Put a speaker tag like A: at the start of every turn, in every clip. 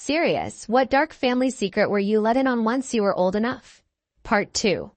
A: Serious, what dark family secret were you let in on once you were old enough? Part 2.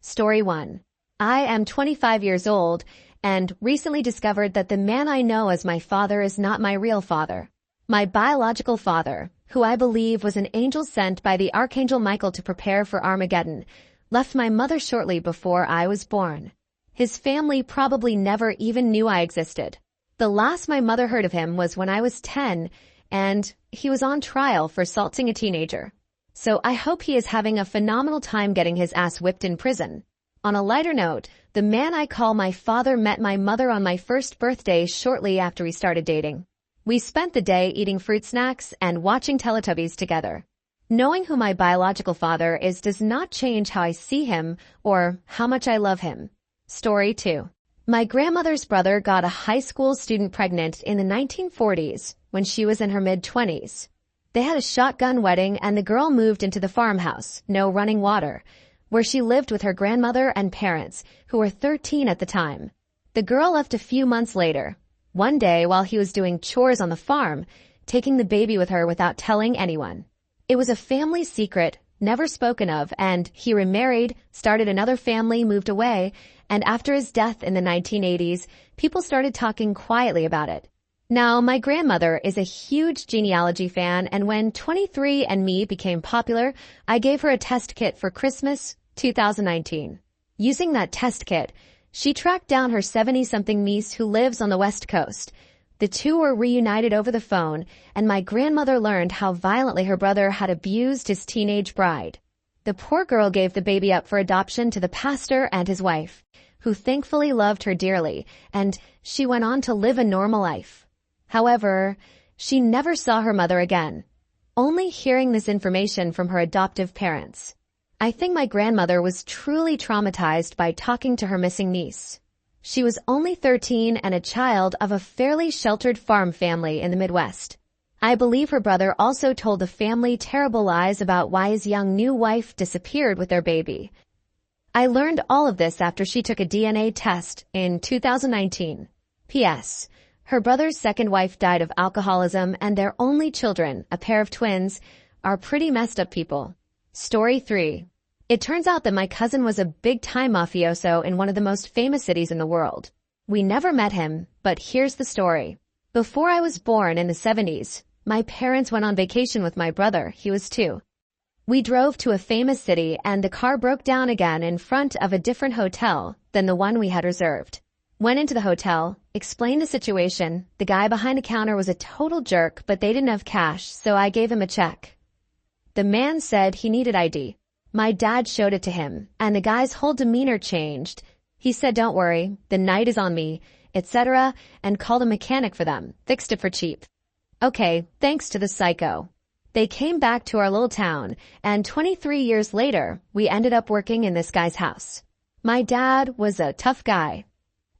A: Story 1. I am 25 years old and recently discovered that the man I know as my father is not my real father. My biological father, who I believe was an angel sent by the Archangel Michael to prepare for Armageddon, left my mother shortly before I was born. His family probably never even knew I existed. The last my mother heard of him was when I was 10, and he was on trial for assaulting a teenager. So I hope he is having a phenomenal time getting his ass whipped in prison. On a lighter note, the man I call my father met my mother on my first birthday shortly after we started dating. We spent the day eating fruit snacks and watching Teletubbies together. Knowing who my biological father is does not change how I see him or how much I love him. Story 2. My grandmother's brother got a high school student pregnant in the 1940s when she was in her mid-20s. They had a shotgun wedding and the girl moved into the farmhouse, no running water, where she lived with her grandmother and parents, who were 13 at the time. The girl left a few months later, one day while he was doing chores on the farm, taking the baby with her without telling anyone. It was a family secret, never spoken of, and he remarried, started another family, moved away, and after his death in the 1980s, people started talking quietly about it. Now, my grandmother is a huge genealogy fan, and when 23andMe became popular, I gave her a test kit for Christmas 2019. Using that test kit, she tracked down her 70-something niece who lives on the West Coast. The two were reunited over the phone, and my grandmother learned how violently her brother had abused his teenage bride. The poor girl gave the baby up for adoption to the pastor and his wife, who thankfully loved her dearly, and she went on to live a normal life. However, she never saw her mother again, only hearing this information from her adoptive parents. I think my grandmother was truly traumatized by talking to her missing niece. She was only 13 and a child of a fairly sheltered farm family in the Midwest. I believe her brother also told the family terrible lies about why his young new wife disappeared with their baby. I learned all of this after she took a DNA test in 2019. P.S. Her brother's second wife died of alcoholism, and their only children, a pair of twins, are pretty messed up people. Story 3. It turns out that my cousin was a big-time mafioso in one of the most famous cities in the world. We never met him, but here's the story. Before I was born in the 70s, my parents went on vacation with my brother. He was 2. We drove to a famous city, and the car broke down again in front of a different hotel than the one we had reserved. Went into the hotel, explained the situation. The guy behind the counter was a total jerk, but they didn't have cash, so I gave him a check. The man said he needed ID. My dad showed it to him, and the guy's whole demeanor changed. He said, "Don't worry, the night is on me," etc., and called a mechanic for them, fixed it for cheap. Okay, thanks to the psycho. They came back to our little town, and 23 years later, we ended up working in this guy's house. My dad was a tough guy.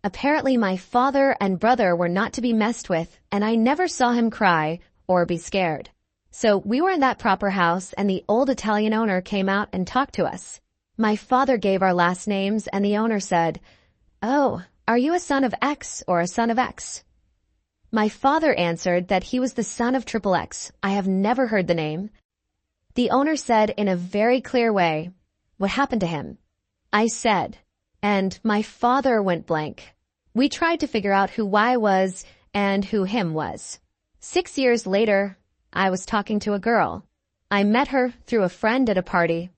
A: Apparently my father and brother were not to be messed with, and I never saw him cry or be scared. So we were in that proper house, and the old Italian owner came out and talked to us. My father gave our last names, and the owner said, "Oh, are you a son of X or a son of X?" My father answered that he was the son of Triple X. I have never heard the name. The owner said in a very clear way, "What happened to him?" I said, and my father went blank. We tried to figure out who Y was and who him was. 6 years later, I was talking to a girl. I met her through a friend at a party.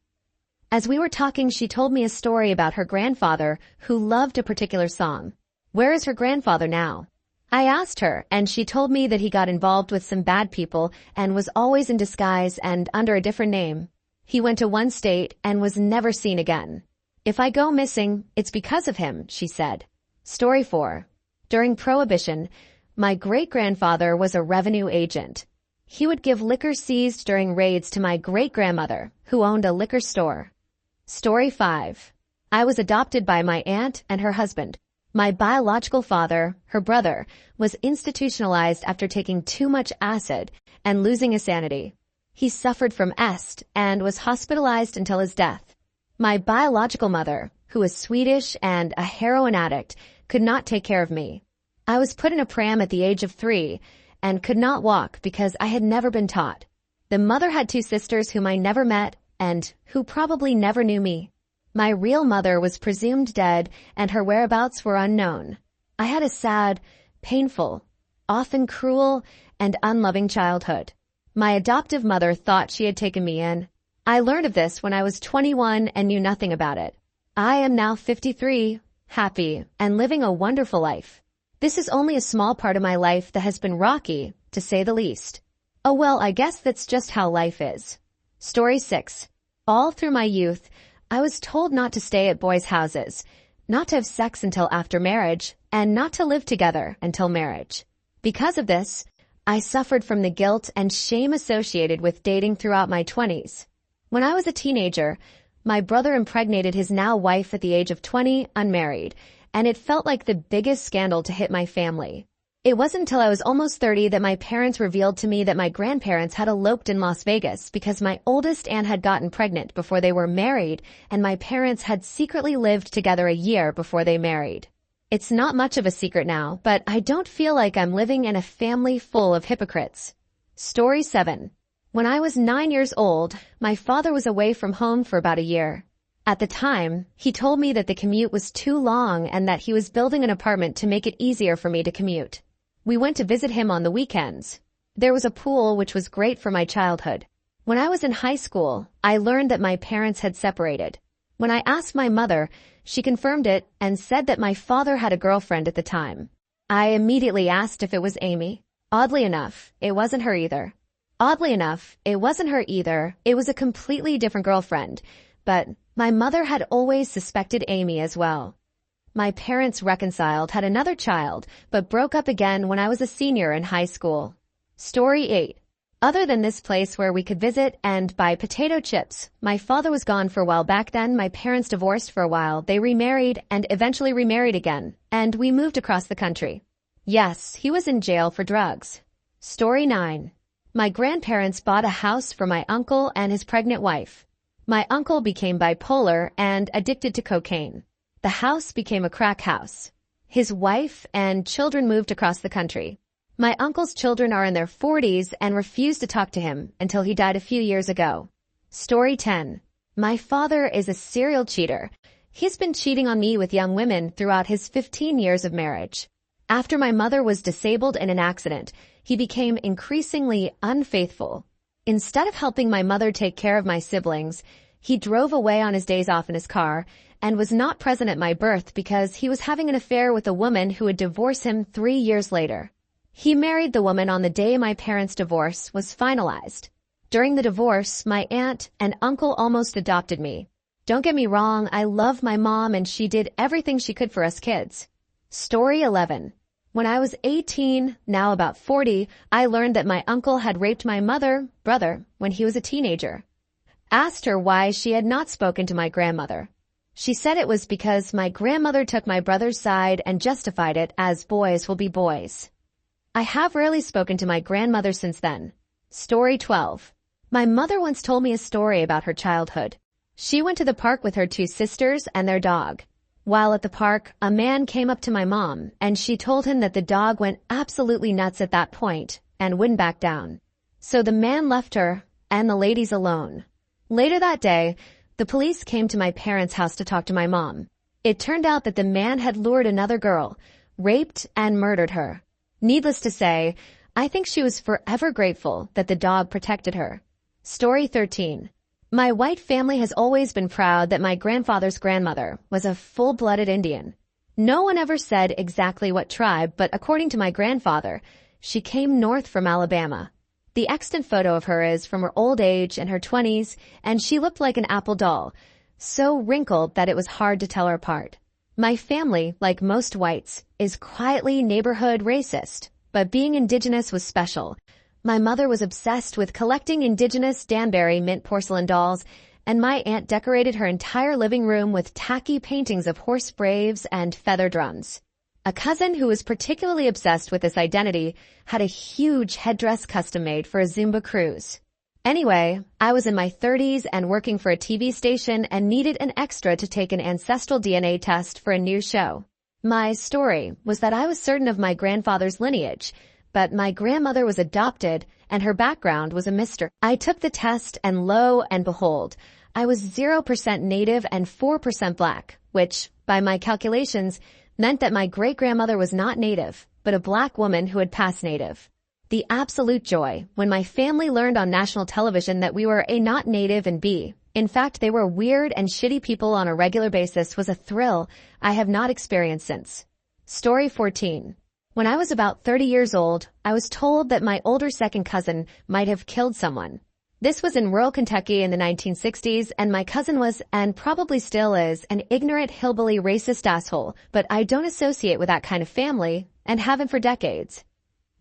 A: As we were talking, she told me a story about her grandfather who loved a particular song. Where is her grandfather now? I asked her, and she told me that he got involved with some bad people and was always in disguise and under a different name. He went to one state and was never seen again. If I go missing, it's because of him, she said. Story 4. During Prohibition, my great-grandfather was a revenue agent. He would give liquor seized during raids to my great-grandmother, who owned a liquor store. Story 5. I was adopted by my aunt and her husband. My biological father, her brother, was institutionalized after taking too much acid and losing his sanity. He suffered from EST and was hospitalized until his death. My biological mother, who was Swedish and a heroin addict, could not take care of me. I was put in a pram at the age of 3 and could not walk because I had never been taught. The mother had two sisters whom I never met and who probably never knew me. My real mother was presumed dead and her whereabouts were unknown. I had a sad, painful, often cruel, and unloving childhood. My adoptive mother thought she had taken me in. I learned of this when I was 21 and knew nothing about it. I am now 53, happy, and living a wonderful life. This is only a small part of my life that has been rocky, to say the least. Oh well, I guess that's just how life is. Story 6. All through my youth, I was told not to stay at boys' houses, not to have sex until after marriage, and not to live together until marriage. Because of this, I suffered from the guilt and shame associated with dating throughout my 20s. When I was a teenager, my brother impregnated his now wife at the age of 20, unmarried, and it felt like the biggest scandal to hit my family. It wasn't until I was almost 30 that my parents revealed to me that my grandparents had eloped in Las Vegas because my oldest aunt had gotten pregnant before they were married, and my parents had secretly lived together a year before they married. It's not much of a secret now, but I don't feel like I'm living in a family full of hypocrites. Story 7. When I was 9 years old, my father was away from home for about a year. At the time, he told me that the commute was too long and that he was building an apartment to make it easier for me to commute. We went to visit him on the weekends. There was a pool, which was great for my childhood. When I was in high school, I learned that my parents had separated. When I asked my mother, she confirmed it and said that my father had a girlfriend at the time. I immediately asked if it was Amy. Oddly enough, it wasn't her either. It was a completely different girlfriend, but my mother had always suspected Amy as well. My parents reconciled, had another child, but broke up again when I was a senior in high school. Story 8. Other than this place where we could visit and buy potato chips, my father was gone for a while. Back then, my parents divorced for a while. They remarried and eventually remarried again, and we moved across the country. Yes, he was in jail for drugs. Story 9. My grandparents bought a house for my uncle and his pregnant wife. My uncle became bipolar and addicted to cocaine. The house became a crack house. His wife and children moved across the country. My uncle's children are in their 40s and refused to talk to him until he died a few years ago. Story 10. My father is a serial cheater. He's been cheating on me with young women throughout his 15 years of marriage. After my mother was disabled in an accident, he became increasingly unfaithful. Instead of helping my mother take care of my siblings, he drove away on his days off in his car and was not present at my birth because he was having an affair with a woman who would divorce him 3 years later. He married the woman on the day my parents' divorce was finalized. During the divorce, my aunt and uncle almost adopted me. Don't get me wrong, I love my mom and she did everything she could for us kids. Story 11. When I was 18, now about 40, I learned that my uncle had raped my brother, when he was a teenager. Asked her why she had not spoken to my grandmother. She said it was because my grandmother took my brother's side and justified it as boys will be boys. I have rarely spoken to my grandmother since then. Story 12. My mother once told me a story about her childhood. She went to the park with her two sisters and their dog. While at the park, a man came up to my mom, and she told him that the dog went absolutely nuts at that point and wouldn't back down. So the man left her and the ladies alone. Later that day, the police came to my parents' house to talk to my mom. It turned out that the man had lured another girl, raped and murdered her. Needless to say, I think she was forever grateful that the dog protected her. Story 13. My white family has always been proud that my grandfather's grandmother was a full-blooded Indian. No one ever said exactly what tribe, but according to my grandfather, she came north from Alabama. The extant photo of her is from her old age in her 20s, and she looked like an apple doll, so wrinkled that it was hard to tell her apart. My family, like most whites, is quietly neighborhood racist, but being indigenous was special. My mother was obsessed with collecting indigenous Danbury mint porcelain dolls, and my aunt decorated her entire living room with tacky paintings of horse braves and feather drums. A cousin who was particularly obsessed with this identity had a huge headdress custom-made for a Zumba cruise. Anyway, I was in my 30s and working for a TV station and needed an extra to take an ancestral DNA test for a new show. My story was that I was certain of my grandfather's lineage, but my grandmother was adopted and her background was a mystery. I took the test, and lo and behold, I was 0% Native and 4% Black, which, by my calculations, meant that my great-grandmother was not Native, but a Black woman who had passed Native. The absolute joy when my family learned on national television that we were A, not Native, and B, in fact, they were weird and shitty people on a regular basis, was a thrill I have not experienced since. Story 14. When I was about 30 years old, I was told that my older second cousin might have killed someone. This was in rural Kentucky in the 1960s, and my cousin was, and probably still is, an ignorant, hillbilly, racist asshole, but I don't associate with that kind of family, and haven't for decades.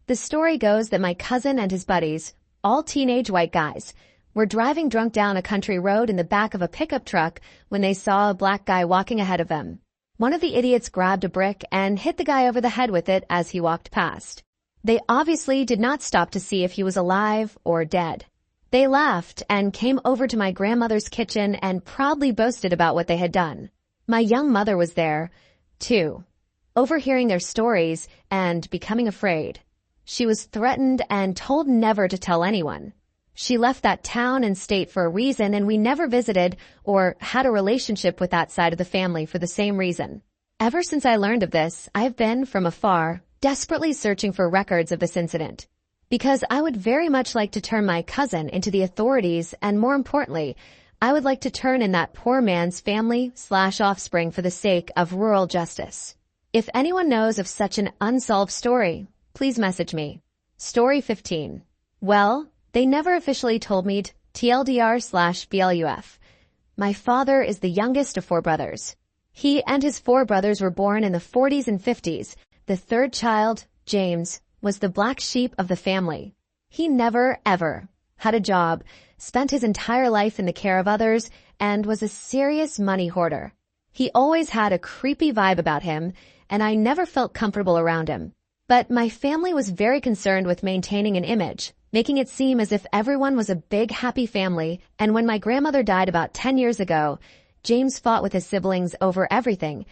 A: The story goes that my cousin and his buddies, all teenage white guys, were driving drunk down a country road in the back of a pickup truck when they saw a black guy walking ahead of them. One of the idiots grabbed a brick and hit the guy over the head with it as he walked past. They obviously did not stop to see if he was alive or dead. They laughed and came over to my grandmother's kitchen and proudly boasted about what they had done. My young mother was there, too, overhearing their stories and becoming afraid. She was threatened and told never to tell anyone. She left that town and state for a reason, and we never visited or had a relationship with that side of the family for the same reason. Ever since I learned of this, I have been, from afar, desperately searching for records of this incident. Because I would very much like to turn my cousin into the authorities, and more importantly, I would like to turn in that poor man's family/offspring for the sake of rural justice. If anyone knows of such an unsolved story, please message me. Story 15. Well, they never officially told me TLDR/BLUF. My father is the youngest of 4 brothers. He and his 4 brothers were born in the 40s and 50s. The third child, James, was the black sheep of the family. He never, ever had a job, spent his entire life in the care of others, and was a serious money hoarder. He always had a creepy vibe about him, and I never felt comfortable around him. But my family was very concerned with maintaining an image, making it seem as if everyone was a big, happy family, and when my grandmother died about 10 years ago, James fought with his siblings over everything,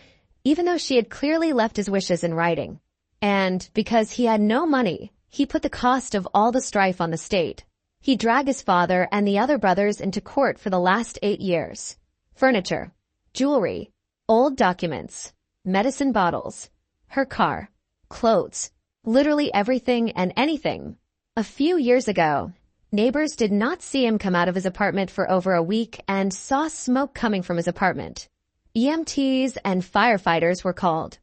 A: even though she had clearly left his wishes in writing. And because he had no money, he put the cost of all the strife on the state. He dragged his father and the other brothers into court for the last 8 years. Furniture, jewelry, old documents, medicine bottles, her car, clothes, literally everything and anything. A few years ago, neighbors did not see him come out of his apartment for over a week and saw smoke coming from his apartment. EMTs and firefighters were called.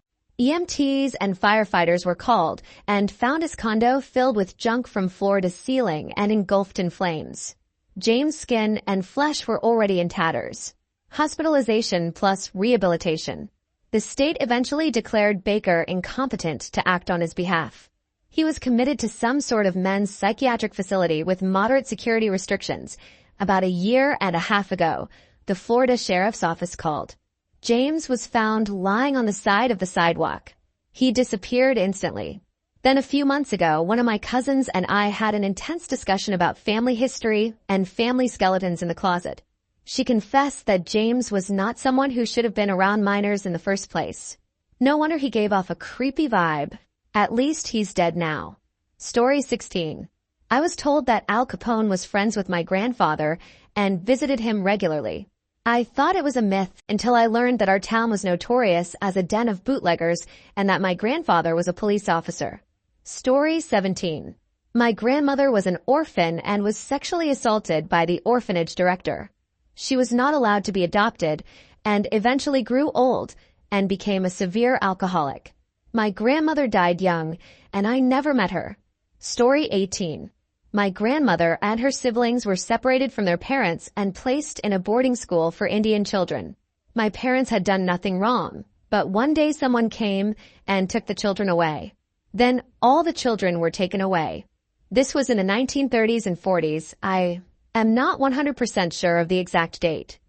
A: And found his condo filled with junk from floor to ceiling and engulfed in flames. James' skin and flesh were already in tatters. Hospitalization plus rehabilitation. The state eventually declared Baker incompetent to act on his behalf. He was committed to some sort of men's psychiatric facility with moderate security restrictions. About a year and a half ago, the Florida Sheriff's Office called. James was found lying on the side of the sidewalk. He disappeared instantly. Then a few months ago, one of my cousins and I had an intense discussion about family history and family skeletons in the closet. She confessed that James was not someone who should have been around minors in the first place. No wonder he gave off a creepy vibe. At least he's dead now. Story 16. I was told that Al Capone was friends with my grandfather and visited him regularly. I thought it was a myth until I learned that our town was notorious as a den of bootleggers and that my grandfather was a police officer. Story 17. My grandmother was an orphan and was sexually assaulted by the orphanage director. She was not allowed to be adopted and eventually grew old and became a severe alcoholic. My grandmother died young, and I never met her. Story 18. My grandmother and her siblings were separated from their parents and placed in a boarding school for Indian children. My parents had done nothing wrong, but one day someone came and took the children away. Then all the children were taken away. This was in the 1930s and 40s. I am not 100% sure of the exact date.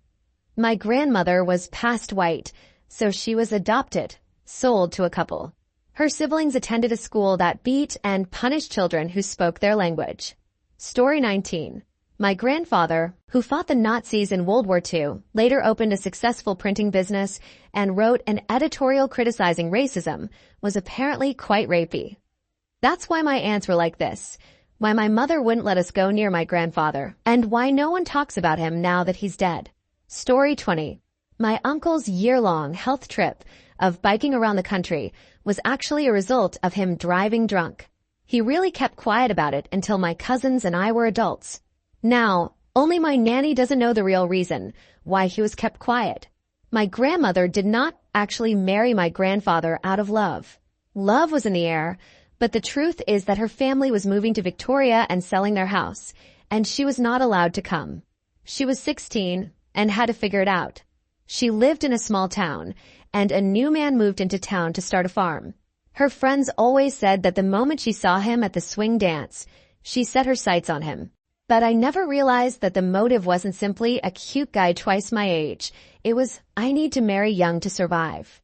A: My grandmother was past white, so she was adopted. Sold to a couple. Her siblings attended a school that beat and punished children who spoke their language. Story 19. My grandfather, who fought the Nazis in World War II, later opened a successful printing business and wrote an editorial criticizing racism, was apparently quite rapey. That's why my aunts were like this. why my mother wouldn't let us go near my grandfather, and why no one talks about him now that he's dead. Story 20. My uncle's year-long health trip of biking around the country was actually a result of him driving drunk. He really kept quiet about it until my cousins and I were adults. Now, only my nanny doesn't know the real reason why he was kept quiet. My grandmother did not actually marry my grandfather out of love. Love was in the air, but the truth is that her family was moving to Victoria and selling their house, and she was not allowed to come. She was 16 and had to figure it out. She lived in a small town, and a new man moved into town to start a farm. Her friends always said that the moment she saw him at the swing dance, she set her sights on him. But I never realized that the motive wasn't simply a cute guy twice my age. It was, I need to marry young to survive.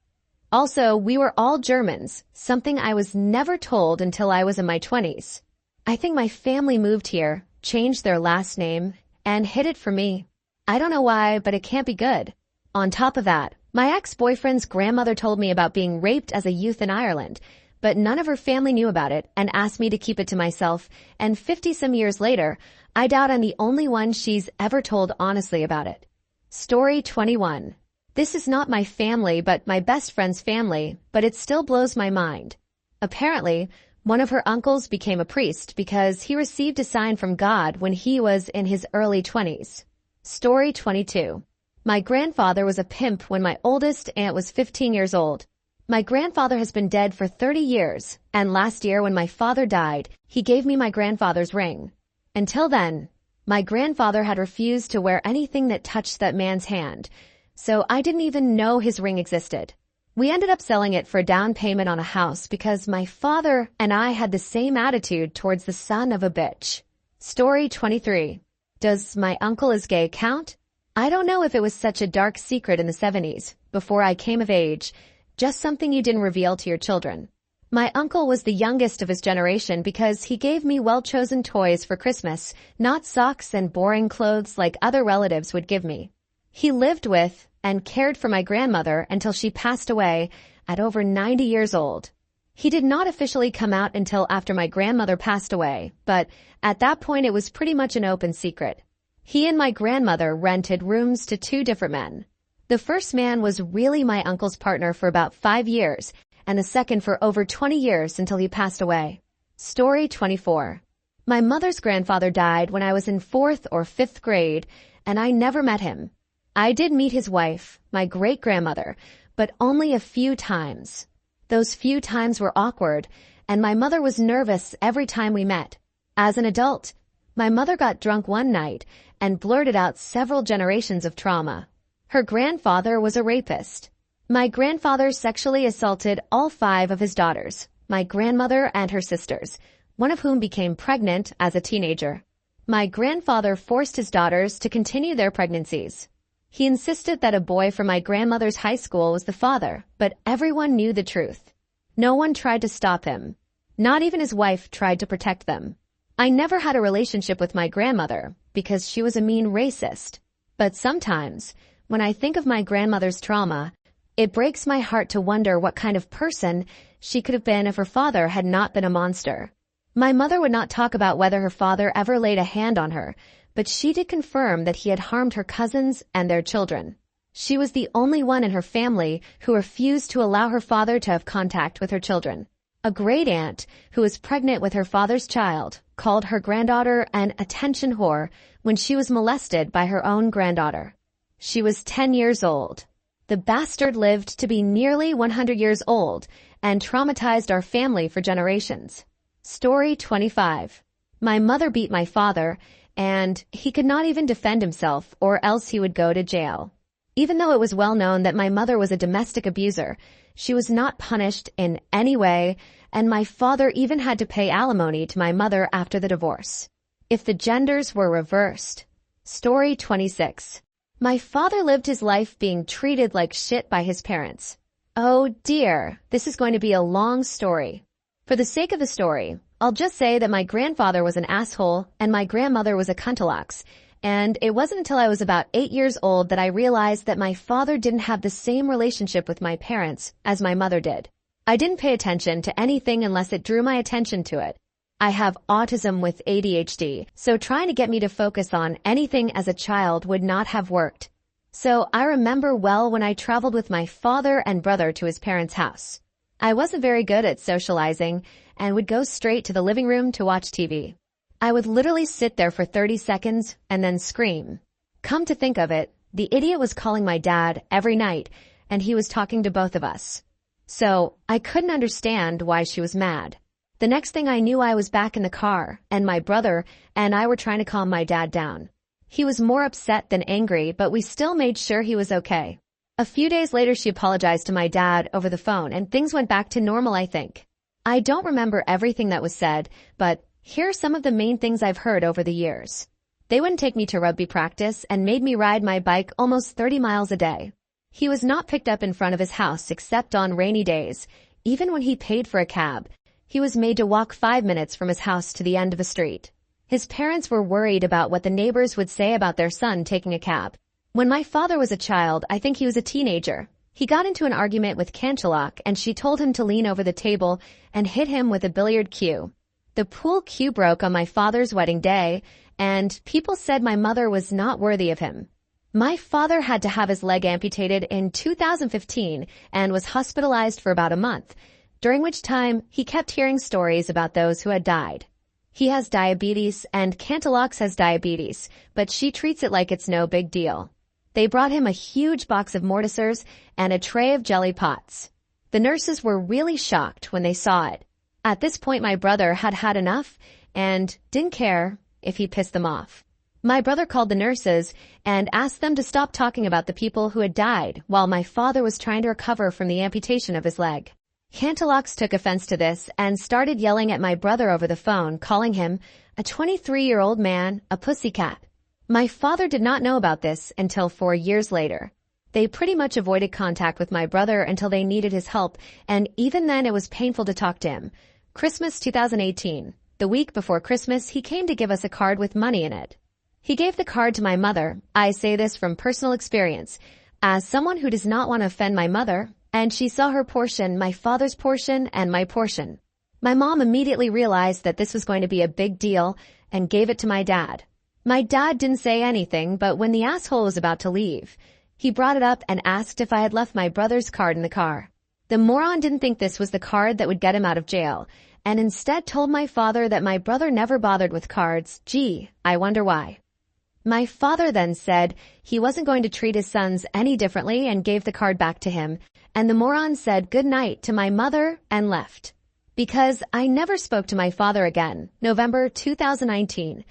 A: Also, we were all Germans, something I was never told until I was in my 20s. I think my family moved here, changed their last name, and hid it from me. I don't know why, but it can't be good. On top of that, my ex-boyfriend's grandmother told me about being raped as a youth in Ireland, but none of her family knew about it and asked me to keep it to myself, and 50-some years later, I doubt I'm the only one she's ever told honestly about it. Story 21. This is not my family but my best friend's family, but it still blows my mind. Apparently, one of her uncles became a priest because he received a sign from God when he was in his early 20s. Story 22. My grandfather was a pimp when my oldest aunt was 15 years old. My grandfather has been dead for 30 years, and last year when my father died, he gave me my grandfather's ring. Until then, my grandfather had refused to wear anything that touched that man's hand, so I didn't even know his ring existed. We ended up selling it for a down payment on a house because my father and I had the same attitude towards the son of a bitch. Story 23. Does my uncle is gay count? I don't know if it was such a dark secret in the 70s, before I came of age, just something you didn't reveal to your children. My uncle was the youngest of his generation because he gave me well-chosen toys for Christmas, not socks and boring clothes like other relatives would give me. He lived with and cared for my grandmother until she passed away at over 90 years old. He did not officially come out until after my grandmother passed away, but at that point it was pretty much an open secret. He and my grandmother rented rooms to 2 different men. The first man was really my uncle's partner for about 5 years, and the second for over 20 years until he passed away. Story 24. My mother's grandfather died when I was in 4th or 5th grade, and I never met him. I did meet his wife, my great-grandmother, but only a few times. Those few times were awkward, and my mother was nervous every time we met. As an adult, my mother got drunk one night and blurted out several generations of trauma. Her grandfather was a rapist. My grandfather sexually assaulted all 5 of his daughters, my grandmother and her sisters, one of whom became pregnant as a teenager. My grandfather forced his daughters to continue their pregnancies. He insisted that a boy from my grandmother's high school was the father, but everyone knew the truth. No one tried to stop him. Not even his wife tried to protect them. I never had a relationship with my grandmother because she was a mean racist. But sometimes, when I think of my grandmother's trauma, it breaks my heart to wonder what kind of person she could have been if her father had not been a monster. My mother would not talk about whether her father ever laid a hand on her, but she did confirm that he had harmed her cousins and their children. She was the only one in her family who refused to allow her father to have contact with her children. A great aunt, who was pregnant with her father's child, called her granddaughter an attention whore when she was molested by her own granddaughter. She was 10 years old. The bastard lived to be nearly 100 years old and traumatized our family for generations. Story 25. My mother beat my father, and he could not even defend himself or else he would go to jail. Even though it was well known that my mother was a domestic abuser, she was not punished in any way, and my father even had to pay alimony to my mother after the divorce. If the genders were reversed. Story 26. My father lived his life being treated like shit by his parents. Oh dear, this is going to be a long story. For the sake of the story, I'll just say that my grandfather was an asshole and my grandmother was a cuntalox, and it wasn't until I was about 8 years old that I realized that my father didn't have the same relationship with my parents as my mother did. I didn't pay attention to anything unless it drew my attention to it. I have autism with ADHD, so trying to get me to focus on anything as a child would not have worked. So I remember well when I traveled with my father and brother to his parents' house. I wasn't very good at socializing and would go straight to the living room to watch TV. I would literally sit there for 30 seconds and then scream. Come to think of it, the idiot was calling my dad every night, and he was talking to both of us. So I couldn't understand why she was mad. The next thing I knew, I was back in the car, and my brother and I were trying to calm my dad down. He was more upset than angry, but we still made sure he was okay. A few days later, she apologized to my dad over the phone, and things went back to normal, I think. I don't remember everything that was said, but here are some of the main things I've heard over the years. They wouldn't take me to rugby practice and made me ride my bike almost 30 miles a day. He was not picked up in front of his house except on rainy days. Even when he paid for a cab, he was made to walk 5 minutes from his house to the end of a street. His parents were worried about what the neighbors would say about their son taking a cab. When my father was a child, I think he was a teenager, he got into an argument with Canchalock, and she told him to lean over the table and hit him with a billiard cue. The pool cue broke on my father's wedding day, and people said my mother was not worthy of him. My father had to have his leg amputated in 2015 and was hospitalized for about a month, during which time he kept hearing stories about those who had died. He has diabetes, and Canchalock has diabetes, but she treats it like it's no big deal. They brought him a huge box of mortisers and a tray of jelly pots. The nurses were really shocked when they saw it. At this point, my brother had had enough and didn't care if he pissed them off. My brother called the nurses and asked them to stop talking about the people who had died while my father was trying to recover from the amputation of his leg. Canchalock took offense to this and started yelling at my brother over the phone, calling him a 23-year-old man a pussycat. My father did not know about this until 4 years later. They pretty much avoided contact with my brother until they needed his help, and even then it was painful to talk to him. Christmas 2018. The week before Christmas, he came to give us a card with money in it. He gave the card to my mother. I say this from personal experience, as someone who does not want to offend my mother, and she saw her portion, my father's portion, and my portion. My mom immediately realized that this was going to be a big deal and gave it to my dad. My dad didn't say anything, but when the asshole was about to leave, he brought it up and asked if I had left my brother's card in the car. The moron didn't think this was the card that would get him out of jail, and instead told my father that my brother never bothered with cards. Gee, I wonder why. My father then said he wasn't going to treat his sons any differently and gave the card back to him, and the moron said good night to my mother and left. Because I never spoke to my father again. November 2019.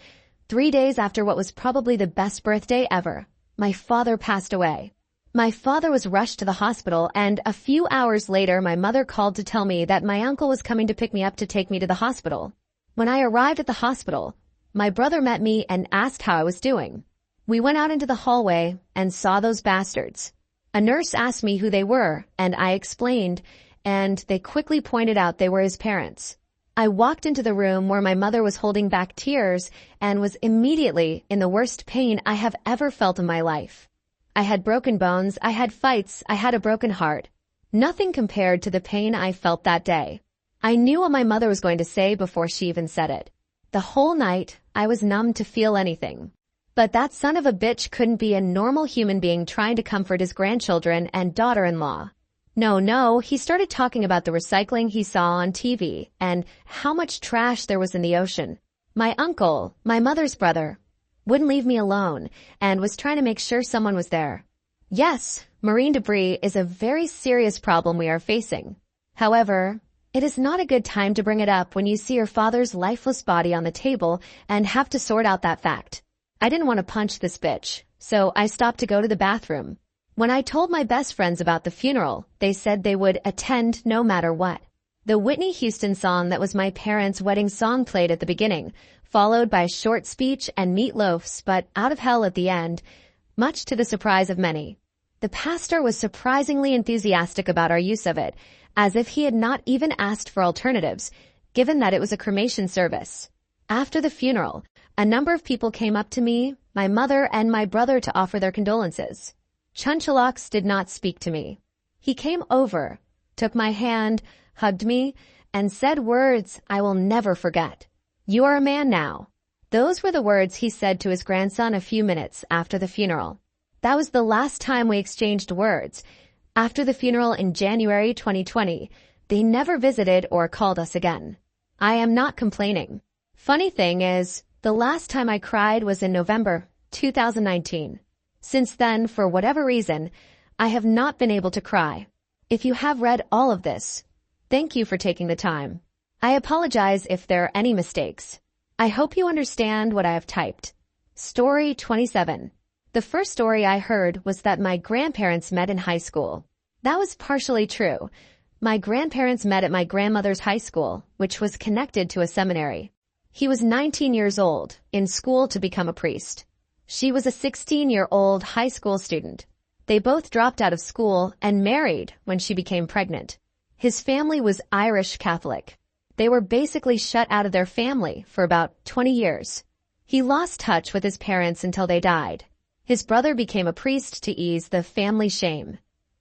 A: 3 days after what was probably the best birthday ever, my father passed away. My father was rushed to the hospital, and a few hours later my mother called to tell me that my uncle was coming to pick me up to take me to the hospital. When I arrived at the hospital, my brother met me and asked how I was doing. We went out into the hallway and saw those bastards. A nurse asked me who they were, and I explained, and they quickly pointed out they were his parents. I walked into the room where my mother was holding back tears and was immediately in the worst pain I have ever felt in my life. I had broken bones, I had fights, I had a broken heart. Nothing compared to the pain I felt that day. I knew what my mother was going to say before she even said it. The whole night, I was numb to feel anything. But that son of a bitch couldn't be a normal human being trying to comfort his grandchildren and daughter-in-law. No, he started talking about the recycling he saw on TV and how much trash there was in the ocean. My uncle, my mother's brother, wouldn't leave me alone and was trying to make sure someone was there. Yes, marine debris is a very serious problem we are facing. However, it is not a good time to bring it up when you see your father's lifeless body on the table and have to sort out that fact. I didn't want to punch this bitch, so I stopped to go to the bathroom. When I told my best friends about the funeral, they said they would attend no matter what. The Whitney Houston song that was my parents' wedding song played at the beginning, followed by a short speech and meatloafs, but out of hell at the end, much to the surprise of many. The pastor was surprisingly enthusiastic about our use of it, as if he had not even asked for alternatives, given that it was a cremation service. After the funeral, a number of people came up to me, my mother, and my brother to offer their condolences. Canchalock did not speak to me. He came over, took my hand, hugged me, and said words I will never forget. You are a man now. Those were the words he said to his grandson a few minutes after the funeral. That was the last time we exchanged words. After the funeral in January 2020, they never visited or called us again. I am not complaining. Funny thing is, the last time I cried was in November 2019. Since then, for whatever reason, I have not been able to cry. If you have read all of this, thank you for taking the time. I apologize if there are any mistakes. I hope you understand what I have typed. Story 27. The first story I heard was that my grandparents met in high school. That was partially true. My grandparents met at my grandmother's high school, which was connected to a seminary. He was 19 years old, in school to become a priest. She was a 16-year-old high school student. They both dropped out of school and married when she became pregnant. His family was Irish Catholic. They were basically shut out of their family for about 20 years. He lost touch with his parents until they died. His brother became a priest to ease the family shame.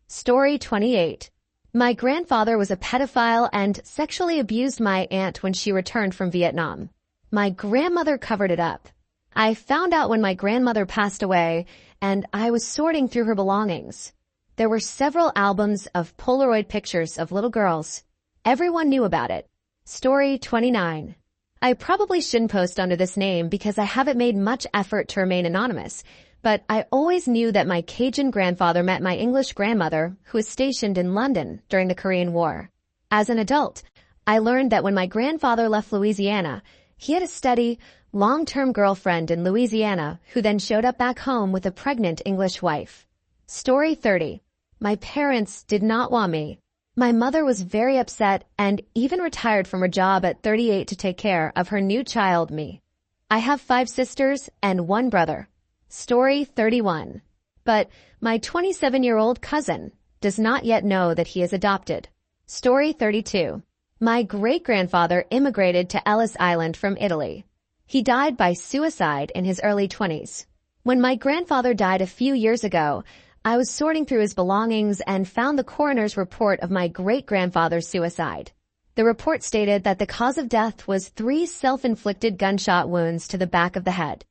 A: Story 28. My grandfather was a pedophile and sexually abused my aunt when she returned from Vietnam. My grandmother covered it up. I found out when my grandmother passed away, and I was sorting through her belongings. There were several albums of Polaroid pictures of little girls. Everyone knew about it. Story 29. I probably shouldn't post under this name because I haven't made much effort to remain anonymous, but I always knew that my Cajun grandfather met my English grandmother, who was stationed in London during the Korean War. As an adult, I learned that when my grandfather left Louisiana, he had a steady, long-term girlfriend in Louisiana who then showed up back home with a pregnant English wife. Story 30. My parents did not want me. My mother was very upset and even retired from her job at 38 to take care of her new child, me. I have 5 sisters and 1 brother. Story 31. But my 27-year-old cousin does not yet know that he is adopted. Story 32. My great-grandfather immigrated to Ellis Island from Italy. He died by suicide in his early 20s. When my grandfather died a few years ago, I was sorting through his belongings and found the coroner's report of my great-grandfather's suicide. The report stated that the cause of death was 3 self-inflicted gunshot wounds to the back of the head.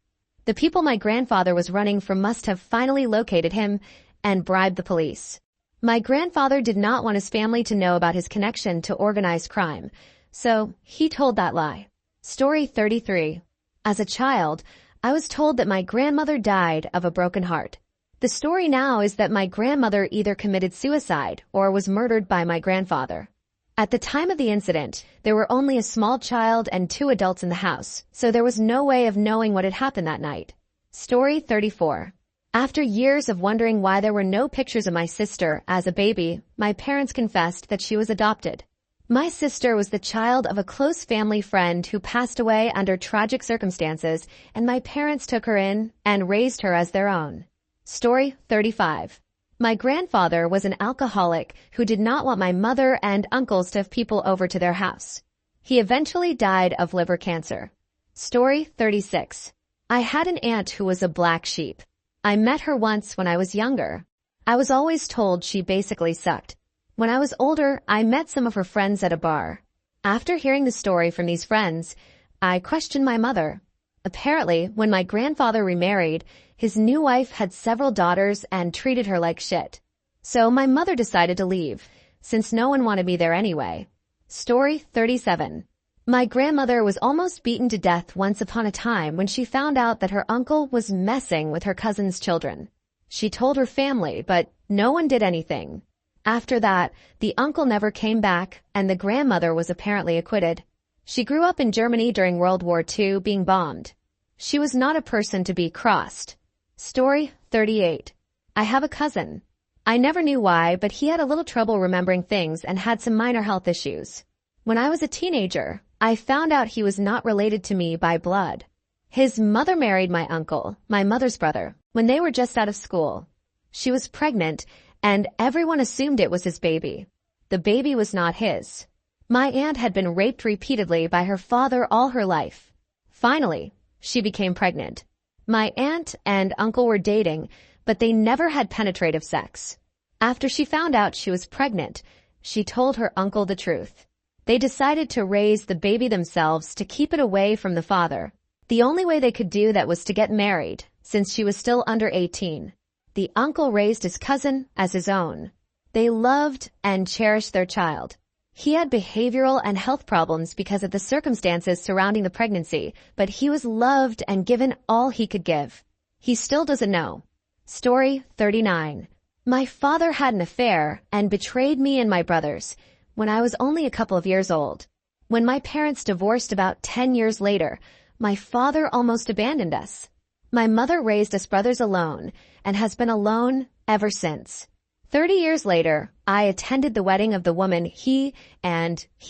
A: The people my grandfather was running from must have finally located him and bribed the police. My grandfather did not want his family to know about his connection to organized crime, so he told that lie. Story 33. As a child, I was told that my grandmother died of a broken heart. The story now is that my grandmother either committed suicide or was murdered by my grandfather. At the time of the incident, there were only a small child and 2 adults in the house, so there was no way of knowing what had happened that night. Story 34. After years of wondering why there were no pictures of my sister as a baby, my parents confessed that she was adopted. My sister was the child of a close family friend who passed away under tragic circumstances, and my parents took her in and raised her as their own. Story 35. My grandfather was an alcoholic who did not want my mother and uncles to have people over to their house. He eventually died of liver cancer. Story 36. I had an aunt who was a black sheep. I met her once when I was younger. I was always told she basically sucked. When I was older, I met some of her friends at a bar. After hearing the story from these friends, I questioned my mother. Apparently, when my grandfather remarried, his new wife had several daughters and treated her like shit. So my mother decided to leave, since no one wanted me there anyway. Story 37. My grandmother was almost beaten to death once upon a time when she found out that her uncle was messing with her cousin's children. She told her family, but no one did anything. After that, the uncle never came back, and the grandmother was apparently acquitted. She grew up in Germany during World War II, being bombed. She was not a person to be crossed. Story 38. I have a cousin. I never knew why, but he had a little trouble remembering things and had some minor health issues. When I was a teenager, I found out he was not related to me by blood. His mother married my uncle, my mother's brother, when they were just out of school. She was pregnant, and everyone assumed it was his baby. The baby was not his. My aunt had been raped repeatedly by her father all her life. Finally, she became pregnant. My aunt and uncle were dating, but they never had penetrative sex. After she found out she was pregnant, she told her uncle the truth. They decided to raise the baby themselves to keep it away from the father. The only way they could do that was to get married, since she was still under 18. The uncle raised his cousin as his own. They loved and cherished their child. He had behavioral and health problems because of the circumstances surrounding the pregnancy, but he was loved and given all he could give. He still doesn't know. Story 39. My father had an affair and betrayed me and my brothers when I was only a couple of years old. When my parents divorced about 10 years later, my father almost abandoned us. My mother raised us brothers alone and has been alone ever since. 30 years later, I attended the wedding of the woman he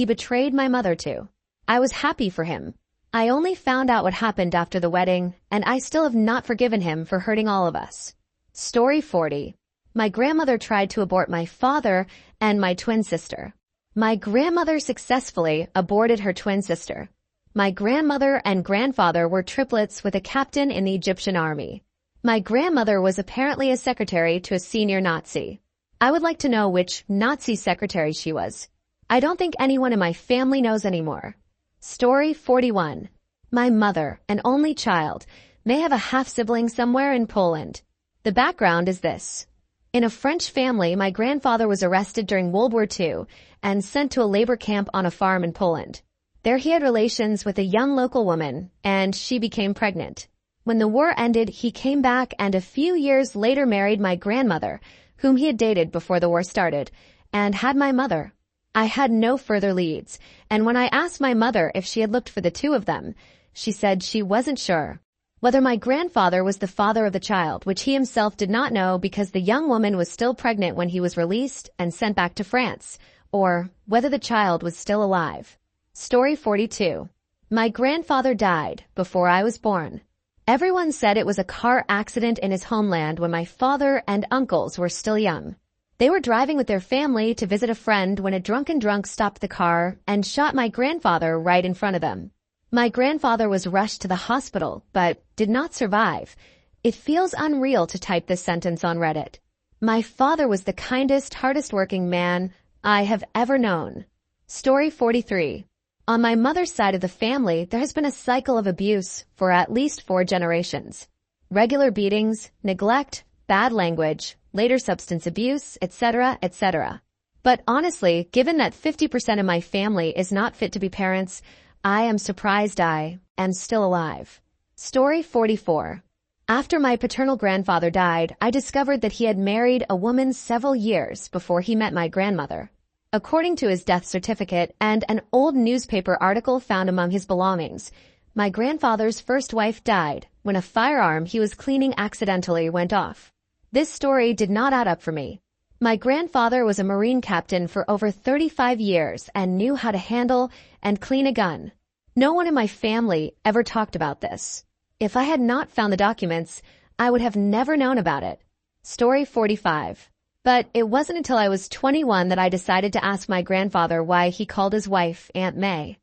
A: betrayed my mother to. I was happy for him. I only found out what happened after the wedding, and I still have not forgiven him for hurting all of us. Story 40. My grandmother tried to abort my father and my twin sister. My grandmother successfully aborted her twin sister. My grandmother and grandfather were triplets with a captain in the Egyptian army. My grandmother was apparently a secretary to a senior Nazi. I would like to know which Nazi secretary she was. I don't think anyone in my family knows anymore. Story 41. My mother, an only child, may have a half-sibling somewhere in Poland. The background is this. In a French family, my grandfather was arrested during World War II and sent to a labor camp on a farm in Poland. There he had relations with a young local woman, and she became pregnant. When the war ended, he came back and a few years later married my grandmother, whom he had dated before the war started, and had my mother. I had no further leads, and when I asked my mother if she had looked for the two of them, she said she wasn't sure. Whether my grandfather was the father of the child, which he himself did not know because the young woman was still pregnant when he was released and sent back to France, or whether the child was still alive. Story 42. My grandfather died before I was born. Everyone said it was a car accident in his homeland when my father and uncles were still young. They were driving with their family to visit a friend when a drunken drunk stopped the car and shot my grandfather right in front of them. My grandfather was rushed to the hospital, but did not survive. It feels unreal to type this sentence on Reddit. My father was the kindest, hardest working man I have ever known. Story 43. On my mother's side of the family, there has been a cycle of abuse for at least 4 generations. Regular beatings, neglect, bad language, later substance abuse, etc., etc. But honestly, given that 50% of my family is not fit to be parents, I am surprised I am still alive. Story 44. After my paternal grandfather died, I discovered that he had married a woman several years before he met my grandmother. According to his death certificate and an old newspaper article found among his belongings, my grandfather's first wife died when a firearm he was cleaning accidentally went off. This story did not add up for me. My grandfather was a Marine captain for over 35 years and knew how to handle and clean a gun. No one in my family ever talked about this. If I had not found the documents, I would have never known about it. Story 45. But it wasn't until I was 21 that I decided to ask my grandfather why he called his wife Aunt May.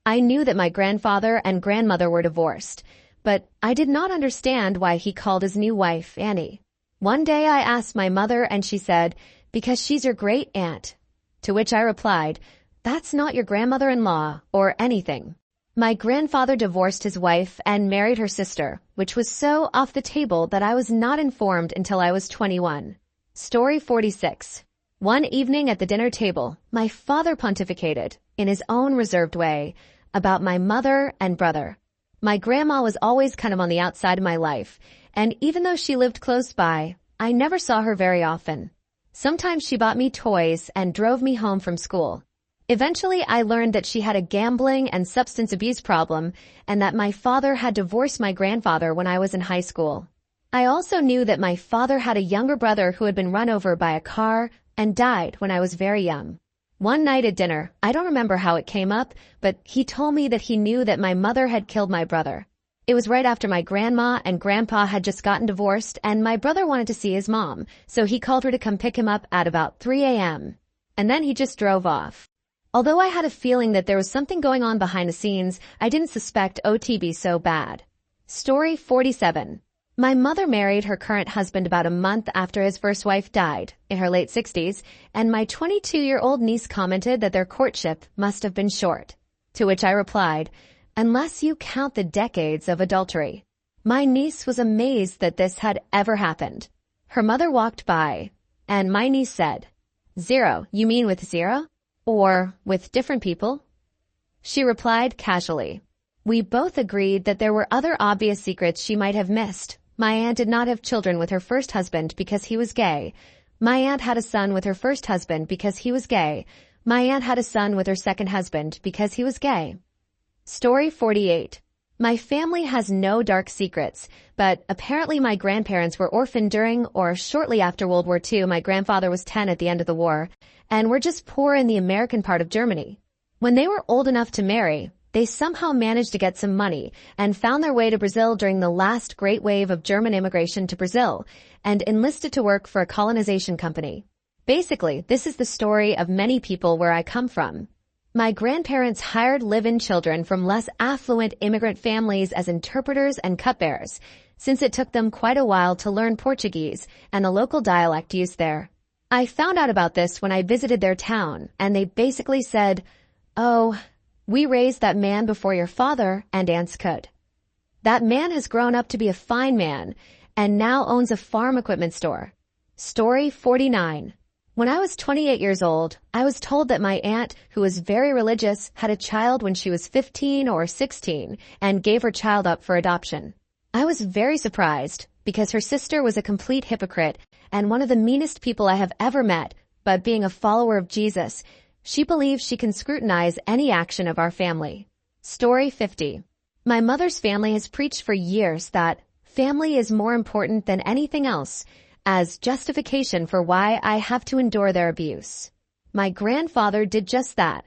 A: I knew that my grandfather and grandmother were divorced, but I did not understand why he called his new wife Annie. One day I asked my mother and she said, "Because she's your great aunt." To which I replied, "That's not your grandmother-in-law or anything." My grandfather divorced his wife and married her sister, which was so off the table that I was not informed until I was 21. Story 46. One evening at the dinner table, my father pontificated, in his own reserved way, about my mother and brother. My grandma was always kind of on the outside of my life, and even though she lived close by, I never saw her very often. Sometimes she bought me toys and drove me home from school. Eventually, I learned that she had a gambling and substance abuse problem and that my father had divorced my grandfather when I was in high school. I also knew that my father had a younger brother who had been run over by a car and died when I was very young. One night at dinner, I don't remember how it came up, but he told me that he knew that my mother had killed my brother. It was right after my grandma and grandpa had just gotten divorced and my brother wanted to see his mom, so he called her to come pick him up at about 3 a.m. And then he just drove off. Although I had a feeling that there was something going on behind the scenes, I didn't suspect OTB so bad. Story 47. My mother married her current husband about a month after his first wife died, in her late 60s, and my 22-year-old niece commented that their courtship must have been short. To which I replied, unless you count the decades of adultery. My niece was amazed that this had ever happened. Her mother walked by, and my niece said, "Zero, you mean with zero? Or with different people?" She replied casually. We both agreed that there were other obvious secrets she might have missed. My aunt did not have children with her first husband because he was gay. My aunt had a son with her first husband because he was gay. My aunt had a son with her second husband because he was gay. Story 48. My family has no dark secrets, but apparently my grandparents were orphaned during or shortly after World War II. My grandfather was 10 at the end of the war, and were just poor in the American part of Germany. When they were old enough to marry, they somehow managed to get some money and found their way to Brazil during the last great wave of German immigration to Brazil and enlisted to work for a colonization company. Basically, this is the story of many people where I come from. My grandparents hired live-in children from less affluent immigrant families as interpreters and cupbearers, since it took them quite a while to learn Portuguese and the local dialect used there. I found out about this when I visited their town, and they basically said, "Oh, we raised that man before your father and aunts could. That man has grown up to be a fine man and now owns a farm equipment store." Story 49. When I was 28 years old, I was told that my aunt, who was very religious, had a child when she was 15 or 16 and gave her child up for adoption. I was very surprised because her sister was a complete hypocrite and one of the meanest people I have ever met, but being a follower of Jesus, she believes she can scrutinize any action of our family. Story 50. My mother's family has preached for years that family is more important than anything else, as justification for why I have to endure their abuse. My grandfather did just that.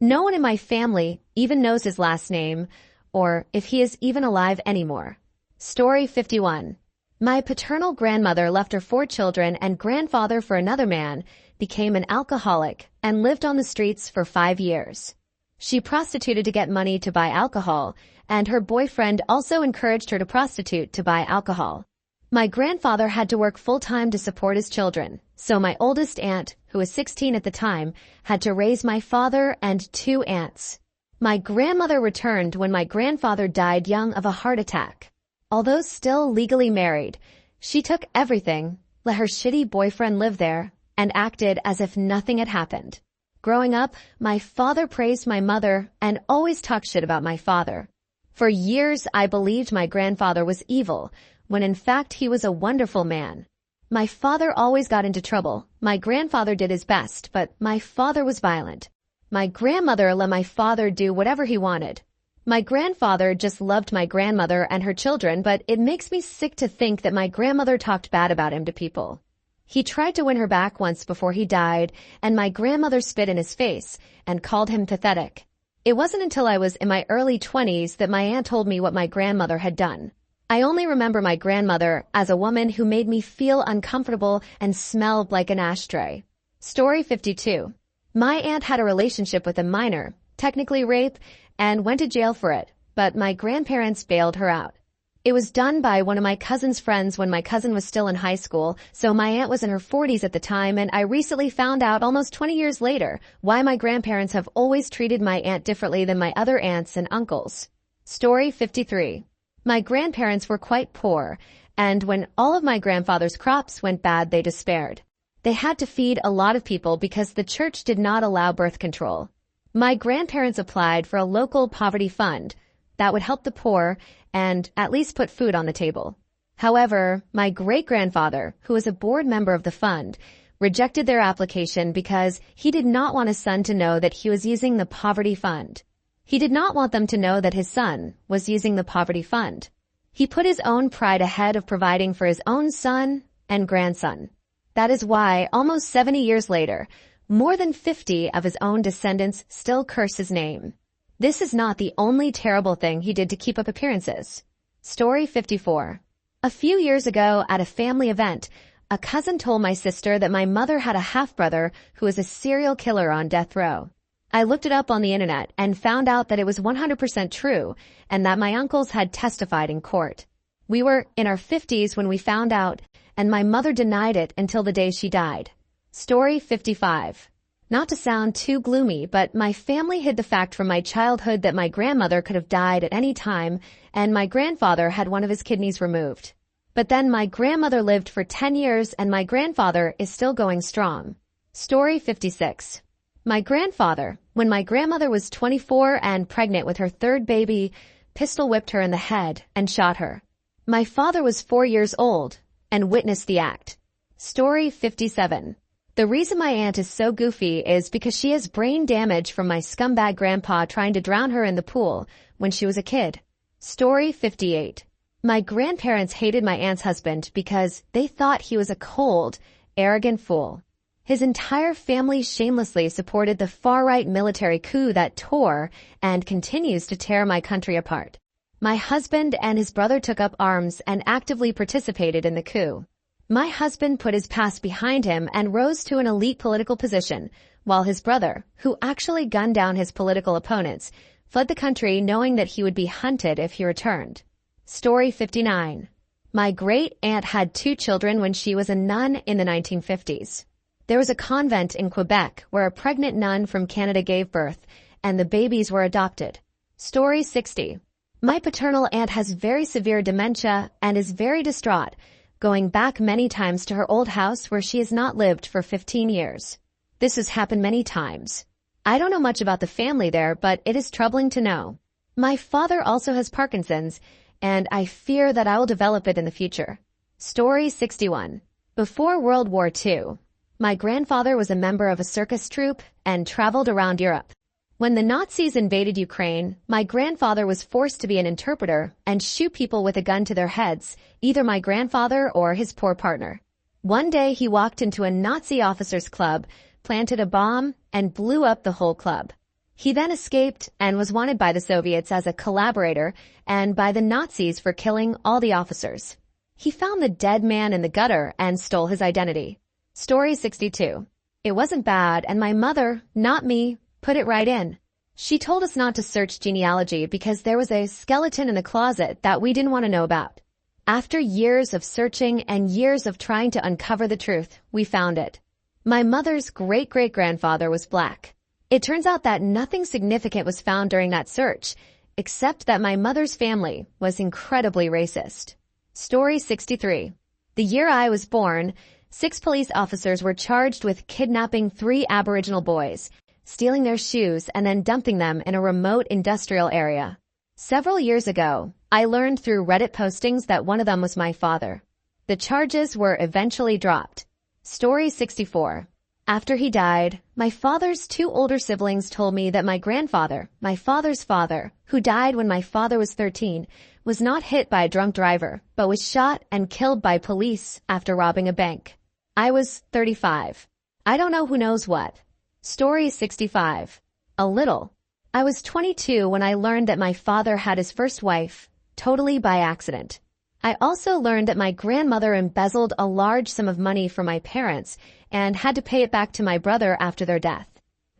A: No one in my family even knows his last name, or if he is even alive anymore. Story 51. My paternal grandmother left her 4 children, and grandfather, for another man, became an alcoholic and lived on the streets for 5 years. She prostituted to get money to buy alcohol, and her boyfriend also encouraged her to prostitute to buy alcohol. My grandfather had to work full-time to support his children, so my oldest aunt, who was 16 at the time, had to raise my father and 2 aunts. My grandmother returned when my grandfather died young of a heart attack. Although still legally married, she took everything, let her shitty boyfriend live there, and acted as if nothing had happened. Growing up, my father praised my mother and always talked shit about my father. For years, I believed my grandfather was evil, when in fact he was a wonderful man. My father always got into trouble. My grandfather did his best, but my father was violent. My grandmother let my father do whatever he wanted. My grandfather just loved my grandmother and her children, but it makes me sick to think that my grandmother talked bad about him to people. He tried to win her back once before he died, and my grandmother spit in his face and called him pathetic. It wasn't until I was in my early 20s that my aunt told me what my grandmother had done. I only remember my grandmother as a woman who made me feel uncomfortable and smelled like an ashtray. Story 52. My aunt had a relationship with a minor, technically rape, and went to jail for it, but my grandparents bailed her out. It was done by one of my cousin's friends when my cousin was still in high school, so my aunt was in her 40s at the time, and I recently found out almost 20 years later why my grandparents have always treated my aunt differently than my other aunts and uncles. Story 53. My grandparents were quite poor, and when all of my grandfather's crops went bad, they despaired. They had to feed a lot of people because the church did not allow birth control. My grandparents applied for a local poverty fund that would help the poor and at least put food on the table. However, my great-grandfather, who was a board member of the fund, rejected their application because he did not want his son to know that he was using the poverty fund. He did not want them to know that his son was using the poverty fund. He put his own pride ahead of providing for his own son and grandson. That is why, almost 70 years later, more than 50 of his own descendants still curse his name. This is not the only terrible thing he did to keep up appearances. Story 54. A few years ago at a family event, a cousin told my sister that my mother had a half-brother who was a serial killer on death row. I looked it up on the internet and found out that it was 100% true and that my uncles had testified in court. We were in our 50s when we found out, and my mother denied it until the day she died. Story 55. Not to sound too gloomy, but my family hid the fact from my childhood that my grandmother could have died at any time, and my grandfather had one of his kidneys removed. But then my grandmother lived for 10 years and my grandfather is still going strong. Story 56. My grandfather, when my grandmother was 24 and pregnant with her third baby, pistol whipped her in the head and shot her. My father was 4 years old and witnessed the act. Story 57. The reason my aunt is so goofy is because she has brain damage from my scumbag grandpa trying to drown her in the pool when she was a kid. Story 58. My grandparents hated my aunt's husband because they thought he was a cold, arrogant fool. His entire family shamelessly supported the far-right military coup that tore and continues to tear my country apart. My husband and his brother took up arms and actively participated in the coup. My husband put his past behind him and rose to an elite political position, while his brother, who actually gunned down his political opponents, fled the country knowing that he would be hunted if he returned. Story 59. My great-aunt had 2 children when she was a nun in the 1950s. There was a convent in Quebec where a pregnant nun from Canada gave birth, and the babies were adopted. Story 60. My paternal aunt has very severe dementia and is very distraught, going back many times to her old house where she has not lived for 15 years. This has happened many times. I don't know much about the family there, but it is troubling to know. My father also has Parkinson's, and I fear that I will develop it in the future. Story 61. Before World War II, my grandfather was a member of a circus troupe and traveled around Europe. When the Nazis invaded Ukraine, my grandfather was forced to be an interpreter and shoot people with a gun to their heads, either my grandfather or his poor partner. One day he walked into a Nazi officers' club, planted a bomb, and blew up the whole club. He then escaped and was wanted by the Soviets as a collaborator and by the Nazis for killing all the officers. He found the dead man in the gutter and stole his identity. Story 62. It wasn't bad, and my mother, not me, put it right in. She told us not to search genealogy because there was a skeleton in the closet that we didn't want to know about. After years of searching and years of trying to uncover the truth, we found it. My mother's great-great-grandfather was black. It turns out that nothing significant was found during that search, except that my mother's family was incredibly racist. Story 63. The year I was born, 6 police officers were charged with kidnapping 3 Aboriginal boys, stealing their shoes and then dumping them in a remote industrial area. Several years ago, I learned through Reddit postings that one of them was my father. The charges were eventually dropped. Story 64. After he died, my father's 2 older siblings told me that my grandfather, my father's father, who died when my father was 13, was not hit by a drunk driver, but was shot and killed by police after robbing a bank. I was 35. I don't know who knows what. Story 65. A little. I was 22 when I learned that my father had his first wife, totally by accident. I also learned that my grandmother embezzled a large sum of money from my parents and had to pay it back to my brother after their death.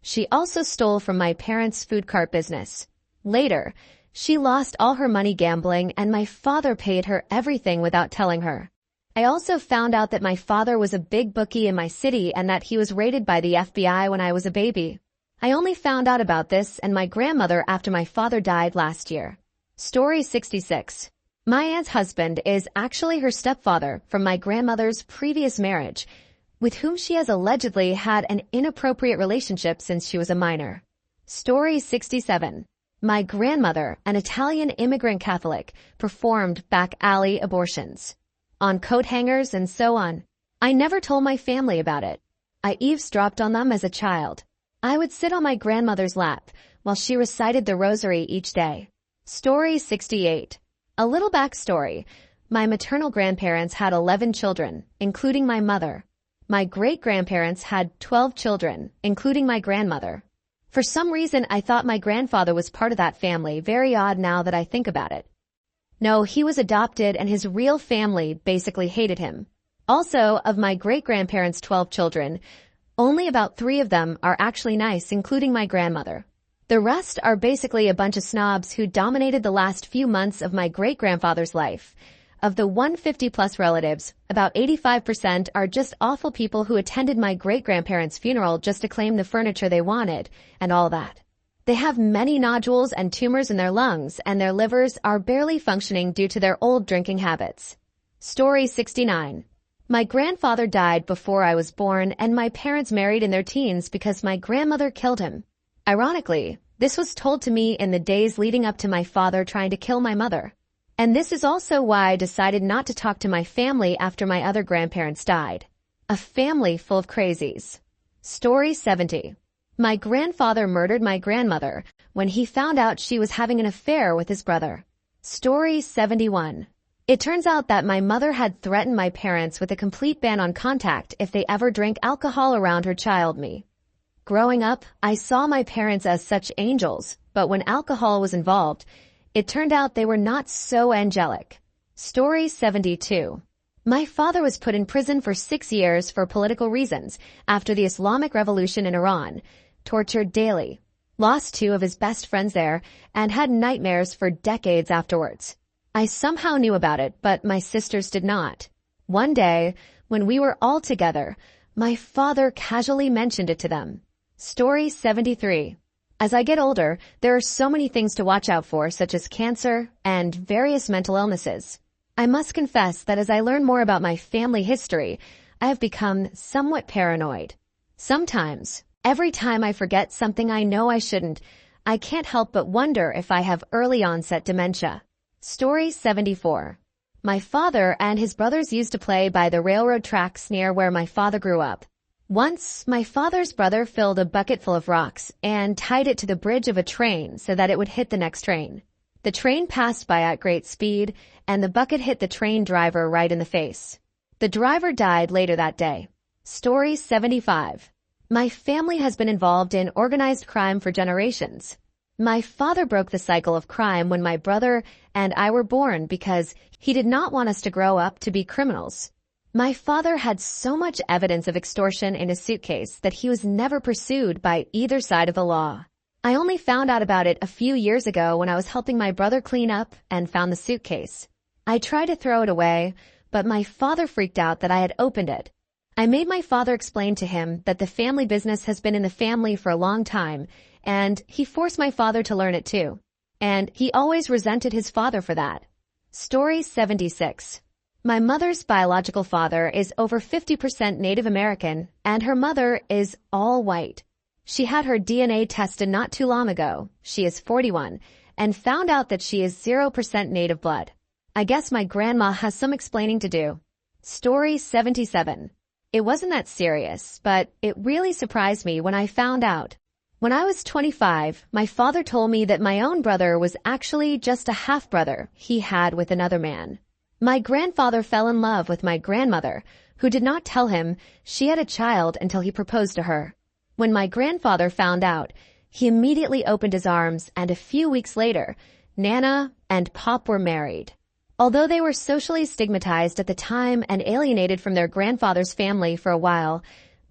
A: She also stole from my parents' food cart business. Later, she lost all her money gambling and my father paid her everything without telling her. I also found out that my father was a big bookie in my city and that he was raided by the FBI when I was a baby. I only found out about this and my grandmother after my father died last year. Story 66. My aunt's husband is actually her stepfather from my grandmother's previous marriage, with whom she has allegedly had an inappropriate relationship since she was a minor. Story 67. My grandmother, an Italian immigrant Catholic, performed back alley abortions on coat hangers and so on. I never told my family about it. I eavesdropped on them as a child. I would sit on my grandmother's lap while she recited the rosary each day. Story 68. A little backstory. My maternal grandparents had 11 children, including my mother. My great-grandparents had 12 children, including my grandmother. For some reason, I thought my grandfather was part of that family. Very odd now that I think about it. No, he was adopted and his real family basically hated him. Also, of my great-grandparents' 12 children, only about 3 of them are actually nice, including my grandmother. The rest are basically a bunch of snobs who dominated the last few months of my great-grandfather's life. Of the 150-plus relatives, about 85% are just awful people who attended my great-grandparents' funeral just to claim the furniture they wanted, and all that. They have many nodules and tumors in their lungs, and their livers are barely functioning due to their old drinking habits. Story 69. My grandfather died before I was born, and my parents married in their teens because my grandmother killed him. Ironically, this was told to me in the days leading up to my father trying to kill my mother. And this is also why I decided not to talk to my family after my other grandparents died. A family full of crazies. Story 70. My grandfather murdered my grandmother when he found out she was having an affair with his brother. Story 71. It turns out that my mother had threatened my parents with a complete ban on contact if they ever drank alcohol around her child, me. Growing up, I saw my parents as such angels, but when alcohol was involved, it turned out they were not so angelic. Story 72. My father was put in prison for 6 years for political reasons after the Islamic Revolution in Iran, tortured daily, lost 2 of his best friends there, and had nightmares for decades afterwards. I somehow knew about it, but my sisters did not. One day, when we were all together, my father casually mentioned it to them. Story 73. As I get older, there are so many things to watch out for, such as cancer and various mental illnesses. I must confess that as I learn more about my family history, I have become somewhat paranoid. Sometimes, every time I forget something I know I shouldn't, I can't help but wonder if I have early onset dementia. Story 74. My father and his brothers used to play by the railroad tracks near where my father grew up. Once, my father's brother filled a bucket full of rocks and tied it to the bridge of a train so that it would hit the next train. The train passed by at great speed, and the bucket hit the train driver right in the face. The driver died later that day. Story 75. My family has been involved in organized crime for generations. My father broke the cycle of crime when my brother and I were born because he did not want us to grow up to be criminals. My father had so much evidence of extortion in his suitcase that he was never pursued by either side of the law. I only found out about it a few years ago when I was helping my brother clean up and found the suitcase. I tried to throw it away, but my father freaked out that I had opened it. I made my father explain to him that the family business has been in the family for a long time, and he forced my father to learn it too. And he always resented his father for that. Story 76. My mother's biological father is over 50% Native American, and her mother is all white. She had her DNA tested not too long ago, she is 41, and found out that she is 0% native blood. I guess my grandma has some explaining to do. Story 77. It wasn't that serious, but it really surprised me when I found out. When I was 25, my father told me that my own brother was actually just a half-brother he had with another man. My grandfather fell in love with my grandmother, who did not tell him she had a child until he proposed to her. When my grandfather found out, he immediately opened his arms, and a few weeks later, Nana and Pop were married. Although they were socially stigmatized at the time and alienated from their grandfather's family for a while,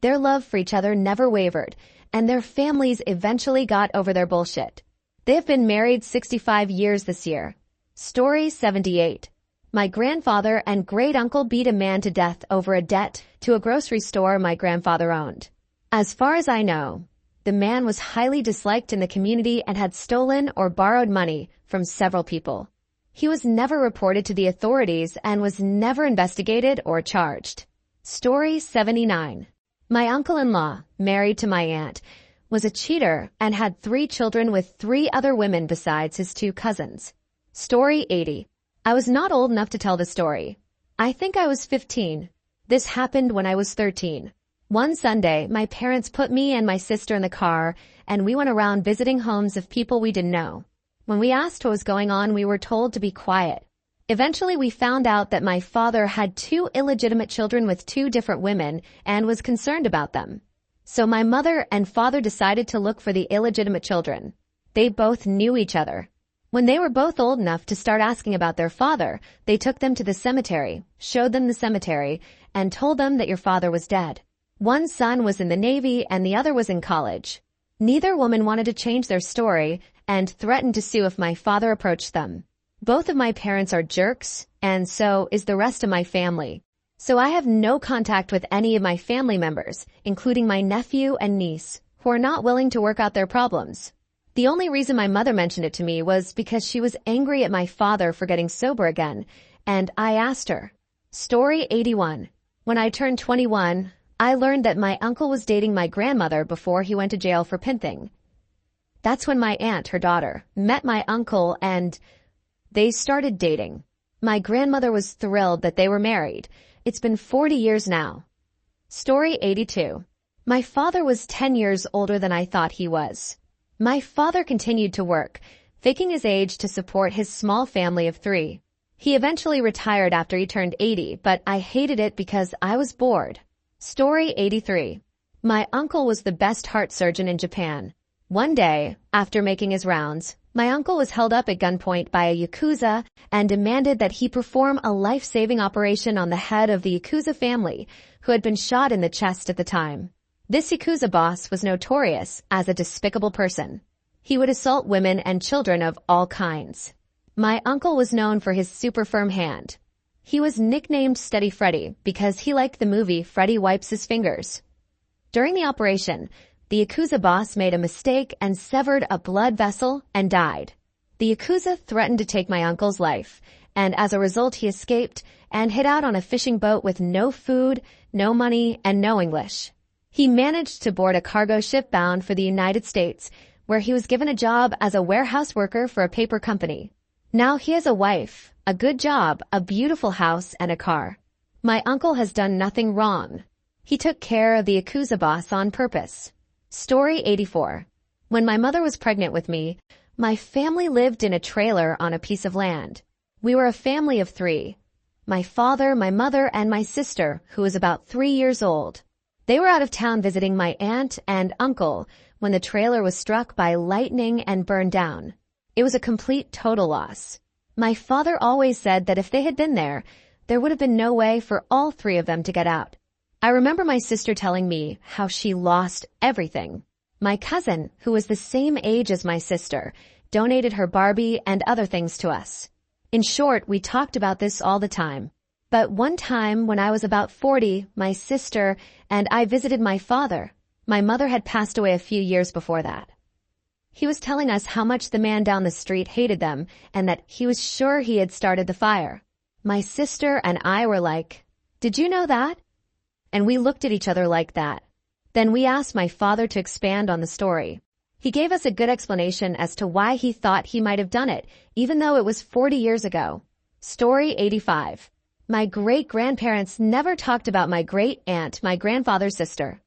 A: their love for each other never wavered, and their families eventually got over their bullshit. They have been married 65 years this year. Story 78. My grandfather and great-uncle beat a man to death over a debt to a grocery store my grandfather owned. As far as I know, the man was highly disliked in the community and had stolen or borrowed money from several people. He was never reported to the authorities and was never investigated or charged. Story 79. My uncle-in-law, married to my aunt, was a cheater and had 3 children with 3 other women besides his 2 cousins. Story 80. I was not old enough to tell the story. I think I was 15. This happened when I was 13. One Sunday, my parents put me and my sister in the car, and we went around visiting homes of people we didn't know. When we asked what was going on, we were told to be quiet. Eventually, we found out that my father had 2 illegitimate children with 2 different women and was concerned about them. So my mother and father decided to look for the illegitimate children. They both knew each other. When they were both old enough to start asking about their father, they took them to the cemetery, showed them the cemetery, and told them that your father was dead. One son was in the Navy and the other was in college. Neither woman wanted to change their story and threatened to sue if my father approached them. Both of my parents are jerks, and so is the rest of my family. So I have no contact with any of my family members, including my nephew and niece, who are not willing to work out their problems. The only reason my mother mentioned it to me was because she was angry at my father for getting sober again, and I asked her. Story 81. When I turned 21, I learned that my uncle was dating my grandmother before he went to jail for pinthing. That's when my aunt, her daughter, met my uncle and they started dating. My grandmother was thrilled that they were married. It's been 40 years now. Story 82. My father was 10 years older than I thought he was. My father continued to work, faking his age to support his small family of 3. He eventually retired after he turned 80, but I hated it because I was bored. Story 83. My uncle was the best heart surgeon in Japan. One day, after making his rounds, my uncle was held up at gunpoint by a Yakuza and demanded that he perform a life-saving operation on the head of the Yakuza family, who had been shot in the chest at the time. This Yakuza boss was notorious as a despicable person. He would assault women and children of all kinds. My uncle was known for his super firm hand. He was nicknamed Steady Freddy because he liked the movie Freddy Wipes His Fingers. During the operation, the Yakuza boss made a mistake and severed a blood vessel and died. The Yakuza threatened to take my uncle's life, and as a result he escaped and hid out on a fishing boat with no food, no money, and no English. He managed to board a cargo ship bound for the United States, where he was given a job as a warehouse worker for a paper company. Now he has a wife, a good job, a beautiful house, and a car. My uncle has done nothing wrong. He took care of the Yakuza boss on purpose. Story 84. When my mother was pregnant with me, my family lived in a trailer on a piece of land. We were a family of 3. My father, my mother, and my sister, who was about 3 years old. They were out of town visiting my aunt and uncle when the trailer was struck by lightning and burned down. It was a complete total loss. My father always said that if they had been there would have been no way for all 3 of them to get out. I remember my sister telling me how she lost everything. My cousin, who was the same age as my sister, donated her Barbie and other things to us. In short, we talked about this all the time. But one time when I was about 40, my sister and I visited my father. My mother had passed away a few years before that. He was telling us how much the man down the street hated them and that he was sure he had started the fire. My sister and I were like, "Did you know that?" And we looked at each other like that. Then we asked my father to expand on the story. He gave us a good explanation as to why he thought he might have done it, even though it was 40 years ago. Story 85. My great-grandparents never talked about my great-aunt, my grandfather's sister.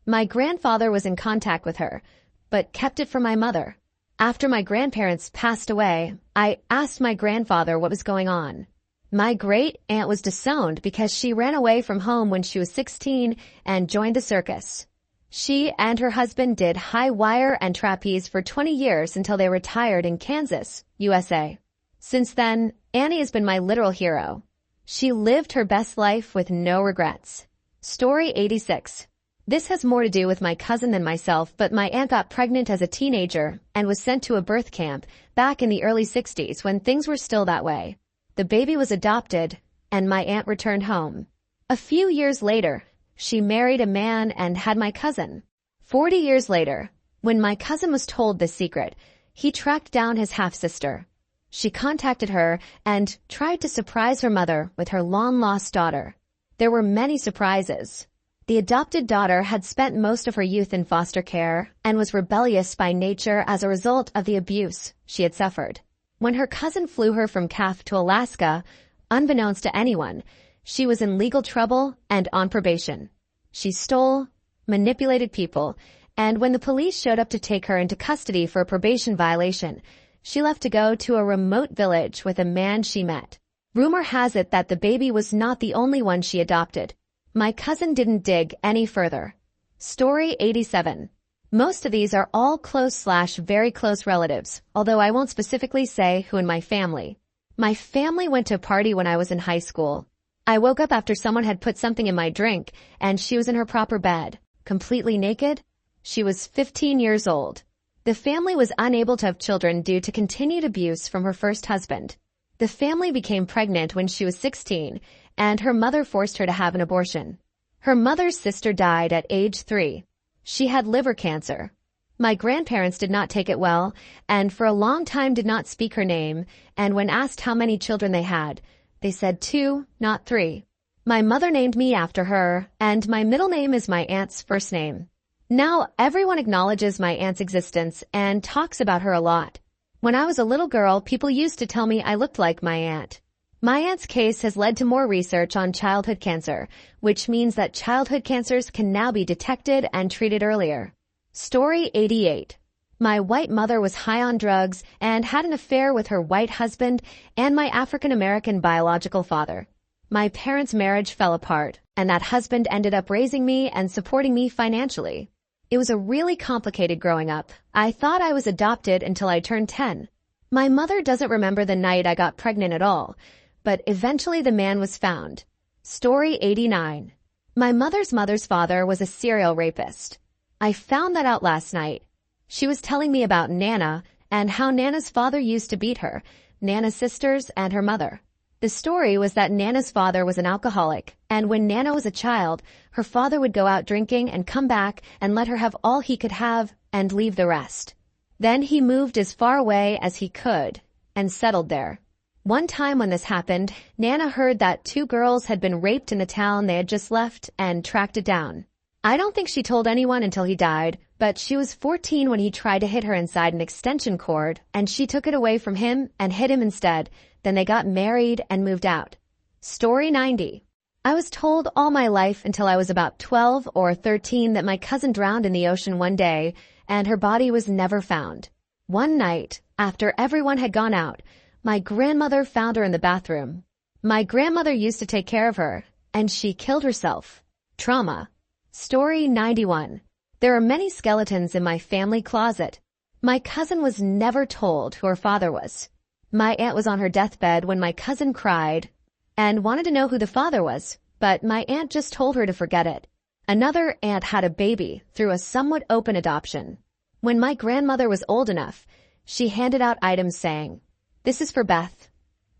A: My grandfather was in contact with her, but kept it from my mother. After my grandparents passed away, I asked my grandfather what was going on. My great-aunt was disowned because she ran away from home when she was 16 and joined the circus. She and her husband did high wire and trapeze for 20 years until they retired in Kansas, USA. Since then, Annie has been my literal hero. She lived her best life with no regrets. Story 86. This has more to do with my cousin than myself, but my aunt got pregnant as a teenager and was sent to a birth camp back in the early 60s when things were still that way. The baby was adopted, and my aunt returned home. A few years later, she married a man and had my cousin. 40 years later, when my cousin was told this secret, he tracked down his half-sister. She contacted her and tried to surprise her mother with her long-lost daughter. There were many surprises. The adopted daughter had spent most of her youth in foster care and was rebellious by nature as a result of the abuse she had suffered. When her cousin flew her from CAF to Alaska, unbeknownst to anyone, she was in legal trouble and on probation. She stole, manipulated people, and when the police showed up to take her into custody for a probation violation, she left to go to a remote village with a man she met. Rumor has it that the baby was not the only one she adopted. My cousin didn't dig any further. Story 87. Most of these are all close/very close relatives, although I won't specifically say who in my family. My family went to a party when I was in high school. I woke up after someone had put something in my drink, and she was in her proper bed, completely naked. She was 15 years old. The family was unable to have children due to continued abuse from her first husband. The family became pregnant when she was 16, and her mother forced her to have an abortion. Her mother's sister died at age 3. She had liver cancer. My grandparents did not take it well, and for a long time did not speak her name, and when asked how many children they had, they said 2, not 3. My mother named me after her, and my middle name is my aunt's first name. Now everyone acknowledges my aunt's existence and talks about her a lot. When I was a little girl, people used to tell me I looked like my aunt. My aunt's case has led to more research on childhood cancer, which means that childhood cancers can now be detected and treated earlier. Story 88. My white mother was high on drugs and had an affair with her white husband and my African-American biological father. My parents' marriage fell apart, and that husband ended up raising me and supporting me financially. It was a really complicated growing up. I thought I was adopted until I turned 10. My mother doesn't remember the night I got pregnant at all, but eventually the man was found. Story 89. My mother's father was a serial rapist. I found that out last night. She was telling me about Nana and how Nana's father used to beat her, Nana's sisters, and her mother. The story was that Nana's father was an alcoholic, and when Nana was a child, her father would go out drinking and come back and let her have all he could have and leave the rest. Then he moved as far away as he could and settled there. One time when this happened, Nana heard that 2 girls had been raped in the town they had just left and tracked it down. I don't think she told anyone until he died, but she was 14 when he tried to hit her inside an extension cord, and she took it away from him and hit him instead. Then they got married and moved out. Story 90. I was told all my life until I was about 12 or 13 that my cousin drowned in the ocean one day, and her body was never found. One night, after everyone had gone out, my grandmother found her in the bathroom. My grandmother used to take care of her, and she killed herself. Trauma. Story 91. There are many skeletons in my family closet. My cousin was never told who her father was. My aunt was on her deathbed when my cousin cried and wanted to know who the father was, but my aunt just told her to forget it. Another aunt had a baby through a somewhat open adoption. When my grandmother was old enough, she handed out items saying, "This is for Beth."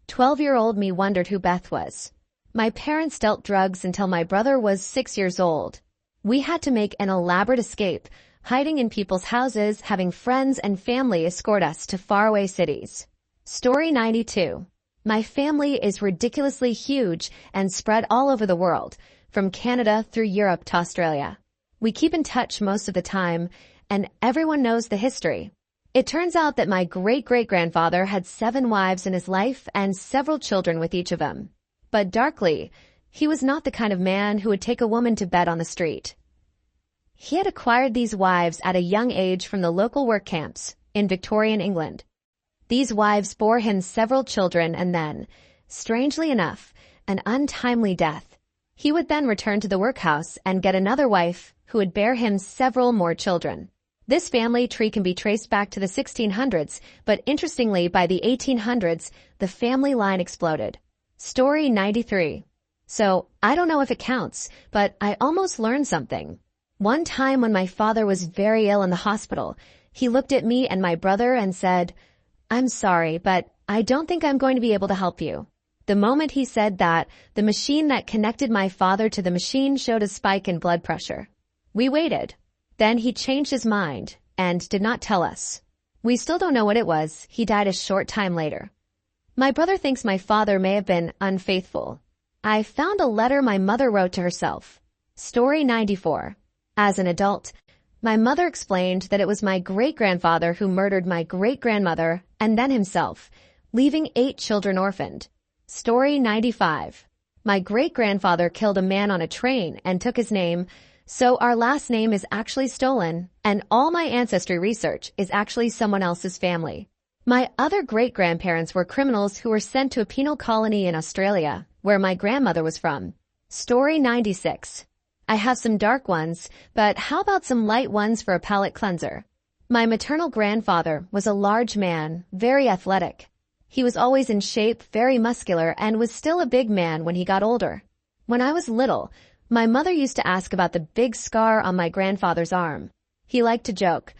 A: 12-year-old me wondered who Beth was. My parents dealt drugs until my brother was 6 years old. We had to make an elaborate escape, hiding in people's houses, having friends and family escort us to faraway cities. Story 92. My family is ridiculously huge and spread all over the world, from Canada through Europe to Australia. We keep in touch most of the time, and everyone knows the history. It turns out that my great-great-grandfather had 7 wives in his life and several children with each of them. But darkly, he was not the kind of man who would take a woman to bed on the street. He had acquired these wives at a young age from the local work camps in Victorian England. These wives bore him several children and then, strangely enough, an untimely death. He would then return to the workhouse and get another wife who would bear him several more children. This family tree can be traced back to the 1600s, but interestingly, by the 1800s, the family line exploded. Story 93. So, I don't know if it counts, but I almost learned something. One time when my father was very ill in the hospital, he looked at me and my brother and said, "I'm sorry, but I don't think I'm going to be able to help you." The moment he said that, the machine that connected my father to the machine showed a spike in blood pressure. We waited. Then he changed his mind and did not tell us. We still don't know what it was. He died a short time later. My brother thinks my father may have been unfaithful. I found a letter my mother wrote to herself. Story 94. As an adult, my mother explained that it was my great-grandfather who murdered my great-grandmother and then himself, leaving 8 children orphaned. Story 95. My great-grandfather killed a man on a train and took his name, so our last name is actually stolen, and all my ancestry research is actually someone else's family. My other great-grandparents were criminals who were sent to a penal colony in Australia, where my grandmother was from. Story 96. I have some dark ones, but how about some light ones for a palate cleanser? My maternal grandfather was a large man, very athletic. He was always in shape, very muscular, and was still a big man when he got older. When I was little, my mother used to ask about the big scar on my grandfather's arm. He liked to joke,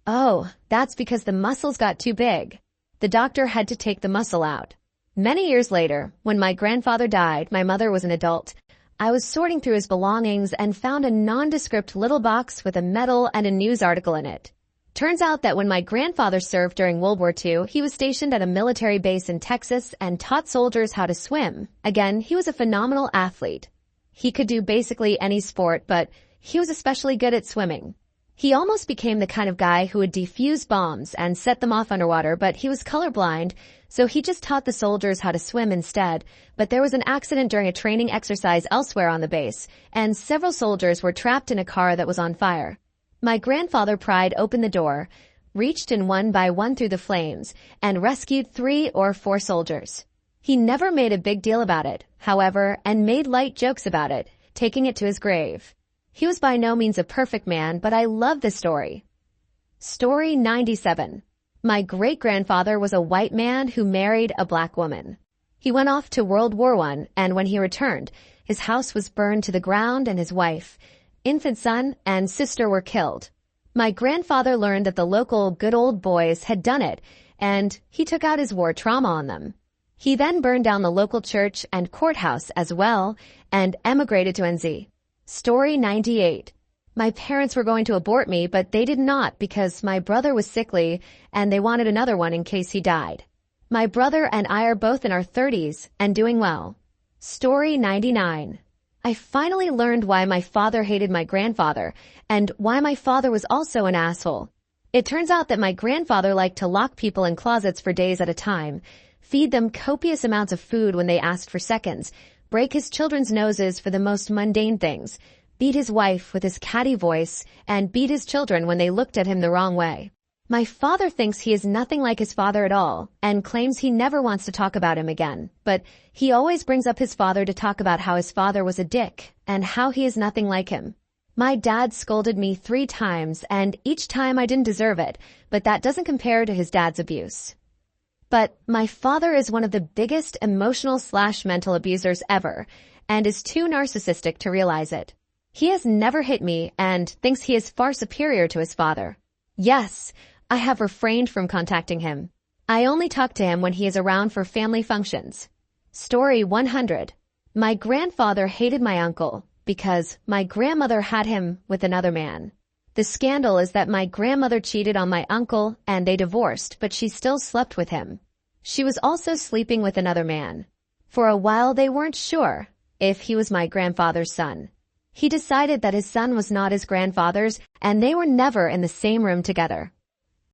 A: "Oh, that's because the muscles got too big. The doctor had to take the muscle out." Many years later, when my grandfather died, my mother was an adult. I was sorting through his belongings and found a nondescript little box with a medal and a news article in it. Turns out that when my grandfather served during World War II, he was stationed at a military base in Texas and taught soldiers how to swim. Again, he was a phenomenal athlete. He could do basically any sport, but he was especially good at swimming. He almost became the kind of guy who would defuse bombs and set them off underwater, but he was colorblind, so he just taught the soldiers how to swim instead. But there was an accident during a training exercise elsewhere on the base, and several soldiers were trapped in a car that was on fire. My grandfather pried open the door, reached in one by one through the flames, and rescued 3 or 4 soldiers. He never made a big deal about it, however, and made light jokes about it, taking it to his grave. He was by no means a perfect man, but I love this story. Story 97. My great-grandfather was a white man who married a black woman. He went off to World War I, and when he returned, his house was burned to the ground and his wife, infant son, and sister were killed. My grandfather learned that the local good old boys had done it, and he took out his war trauma on them. He then burned down the local church and courthouse as well and emigrated to NZ. Story 98. My parents were going to abort me, but they did not because my brother was sickly and they wanted another one in case he died. My brother and I are both in our 30s and doing well. Story 99. I finally learned why my father hated my grandfather and why my father was also an asshole. It turns out that my grandfather liked to lock people in closets for days at a time, feed them copious amounts of food when they asked for seconds, break his children's noses for the most mundane things, beat his wife with his catty voice, and beat his children when they looked at him the wrong way. My father thinks he is nothing like his father at all, and claims he never wants to talk about him again, but he always brings up his father to talk about how his father was a dick, and how he is nothing like him. My dad scolded me 3 times, and each time I didn't deserve it, but that doesn't compare to his dad's abuse. But my father is one of the biggest emotional/mental abusers ever, and is too narcissistic to realize it. He has never hit me and thinks he is far superior to his father. Yes, I have refrained from contacting him. I only talk to him when he is around for family functions. Story 100. My grandfather hated my uncle because my grandmother had him with another man. The scandal is that my grandmother cheated on my uncle and they divorced, but she still slept with him. She was also sleeping with another man. For a while they weren't sure if he was my grandfather's son. He decided that his son was not his grandfather's and they were never in the same room together.